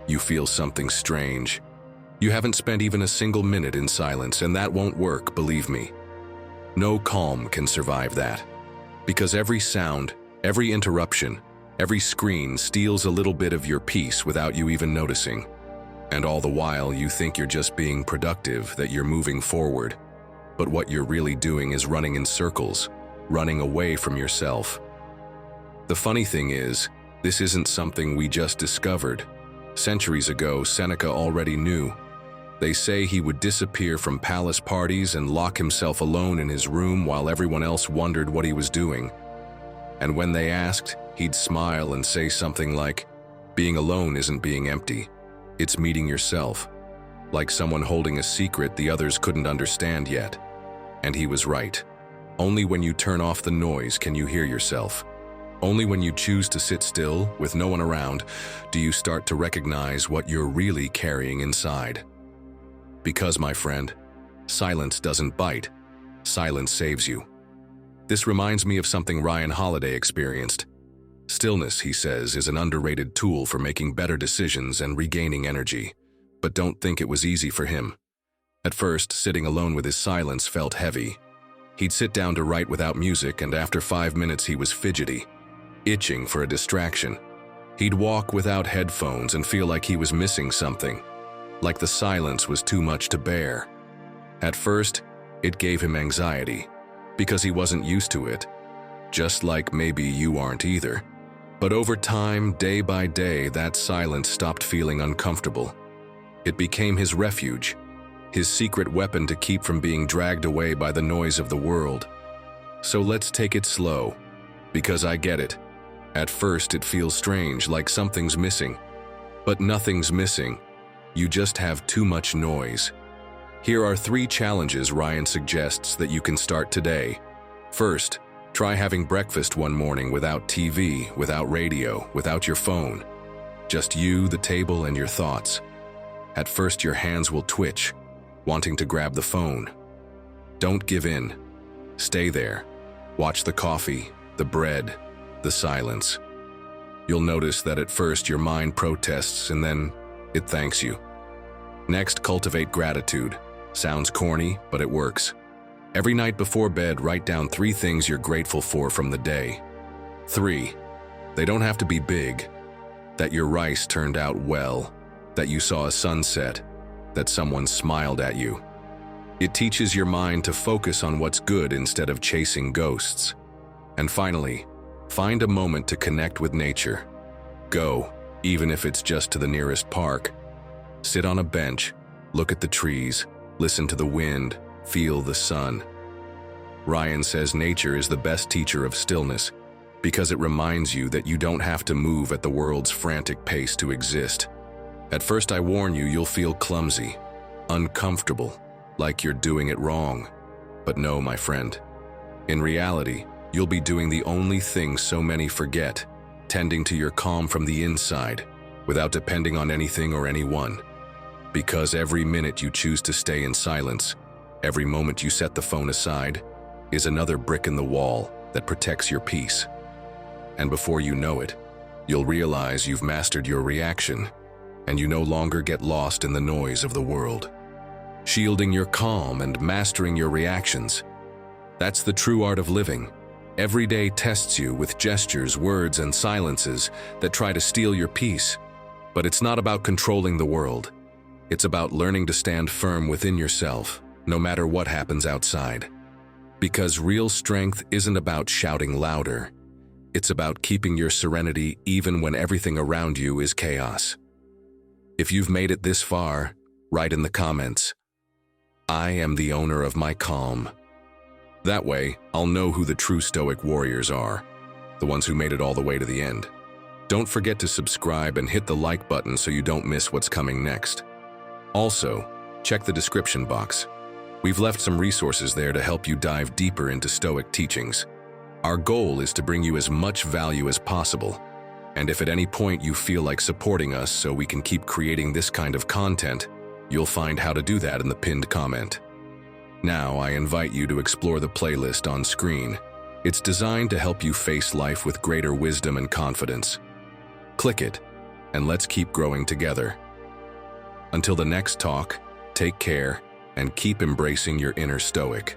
Speaker 1: you feel something strange. You haven't spent even a single minute in silence, and that won't work, believe me. No calm can survive that. Because every sound, every interruption, every screen steals a little bit of your peace without you even noticing. And all the while, you think you're just being productive, that you're moving forward. But what you're really doing is running in circles, running away from yourself. The funny thing is, this isn't something we just discovered. Centuries ago, Seneca already knew. They say he would disappear from palace parties and lock himself alone in his room while everyone else wondered what he was doing. And when they asked, he'd smile and say something like, "Being alone isn't being empty. It's meeting yourself." Like someone holding a secret the others couldn't understand yet. And he was right. Only when you turn off the noise can you hear yourself. Only when you choose to sit still, with no one around, do you start to recognize what you're really carrying inside. Because, my friend, silence doesn't bite. Silence saves you. This reminds me of something Ryan Holiday experienced. Stillness, he says, is an underrated tool for making better decisions and regaining energy. But don't think it was easy for him. At first, sitting alone with his silence felt heavy. He'd sit down to write without music, and after 5 minutes he was fidgety, itching for a distraction. He'd walk without headphones and feel like he was missing something, like the silence was too much to bear. At first, it gave him anxiety, because he wasn't used to it, just like maybe you aren't either. But over time, day by day, that silence stopped feeling uncomfortable. It became his refuge, his secret weapon to keep from being dragged away by the noise of the world. So let's take it slow, because I get it. At first it feels strange, like something's missing. But nothing's missing. You just have too much noise. Here are 3 challenges Ryan suggests that you can start today. First, try having breakfast one morning without TV, without radio, without your phone. Just you, the table, and your thoughts. At first your hands will twitch, wanting to grab the phone. Don't give in. Stay there. Watch the coffee, the bread, the silence. You'll notice that at first your mind protests and then it thanks you. Next, cultivate gratitude. Sounds corny, but it works. Every night before bed, write down 3 things you're grateful for from the day. 3. They don't have to be big. That your rice turned out well, that you saw a sunset, that someone smiled at you. It teaches your mind to focus on what's good instead of chasing ghosts. And finally, find a moment to connect with nature. Go, even if it's just to the nearest park. Sit on a bench, look at the trees, listen to the wind, feel the sun. Ryan says nature is the best teacher of stillness because it reminds you that you don't have to move at the world's frantic pace to exist. At first, I warn you, you'll feel clumsy, uncomfortable, like you're doing it wrong. But no, my friend. In reality, you'll be doing the only thing so many forget, tending to your calm from the inside, without depending on anything or anyone. Because every minute you choose to stay in silence, every moment you set the phone aside, is another brick in the wall that protects your peace. And before you know it, you'll realize you've mastered your reaction, and you no longer get lost in the noise of the world. Shielding your calm and mastering your reactions. That's the true art of living. Every day tests you with gestures, words, and silences that try to steal your peace. But it's not about controlling the world. It's about learning to stand firm within yourself, no matter what happens outside. Because real strength isn't about shouting louder. It's about keeping your serenity even when everything around you is chaos. If you've made it this far, write in the comments, "I am the owner of my calm." That way, I'll know who the true Stoic warriors are, the ones who made it all the way to the end. Don't forget to subscribe and hit the like button so you don't miss what's coming next. Also, check the description box. We've left some resources there to help you dive deeper into Stoic teachings. Our goal is to bring you as much value as possible. And if at any point you feel like supporting us so we can keep creating this kind of content, you'll find how to do that in the pinned comment. Now, I invite you to explore the playlist on screen. It's designed to help you face life with greater wisdom and confidence. Click it, and let's keep growing together. Until the next talk, take care and keep embracing your inner Stoic.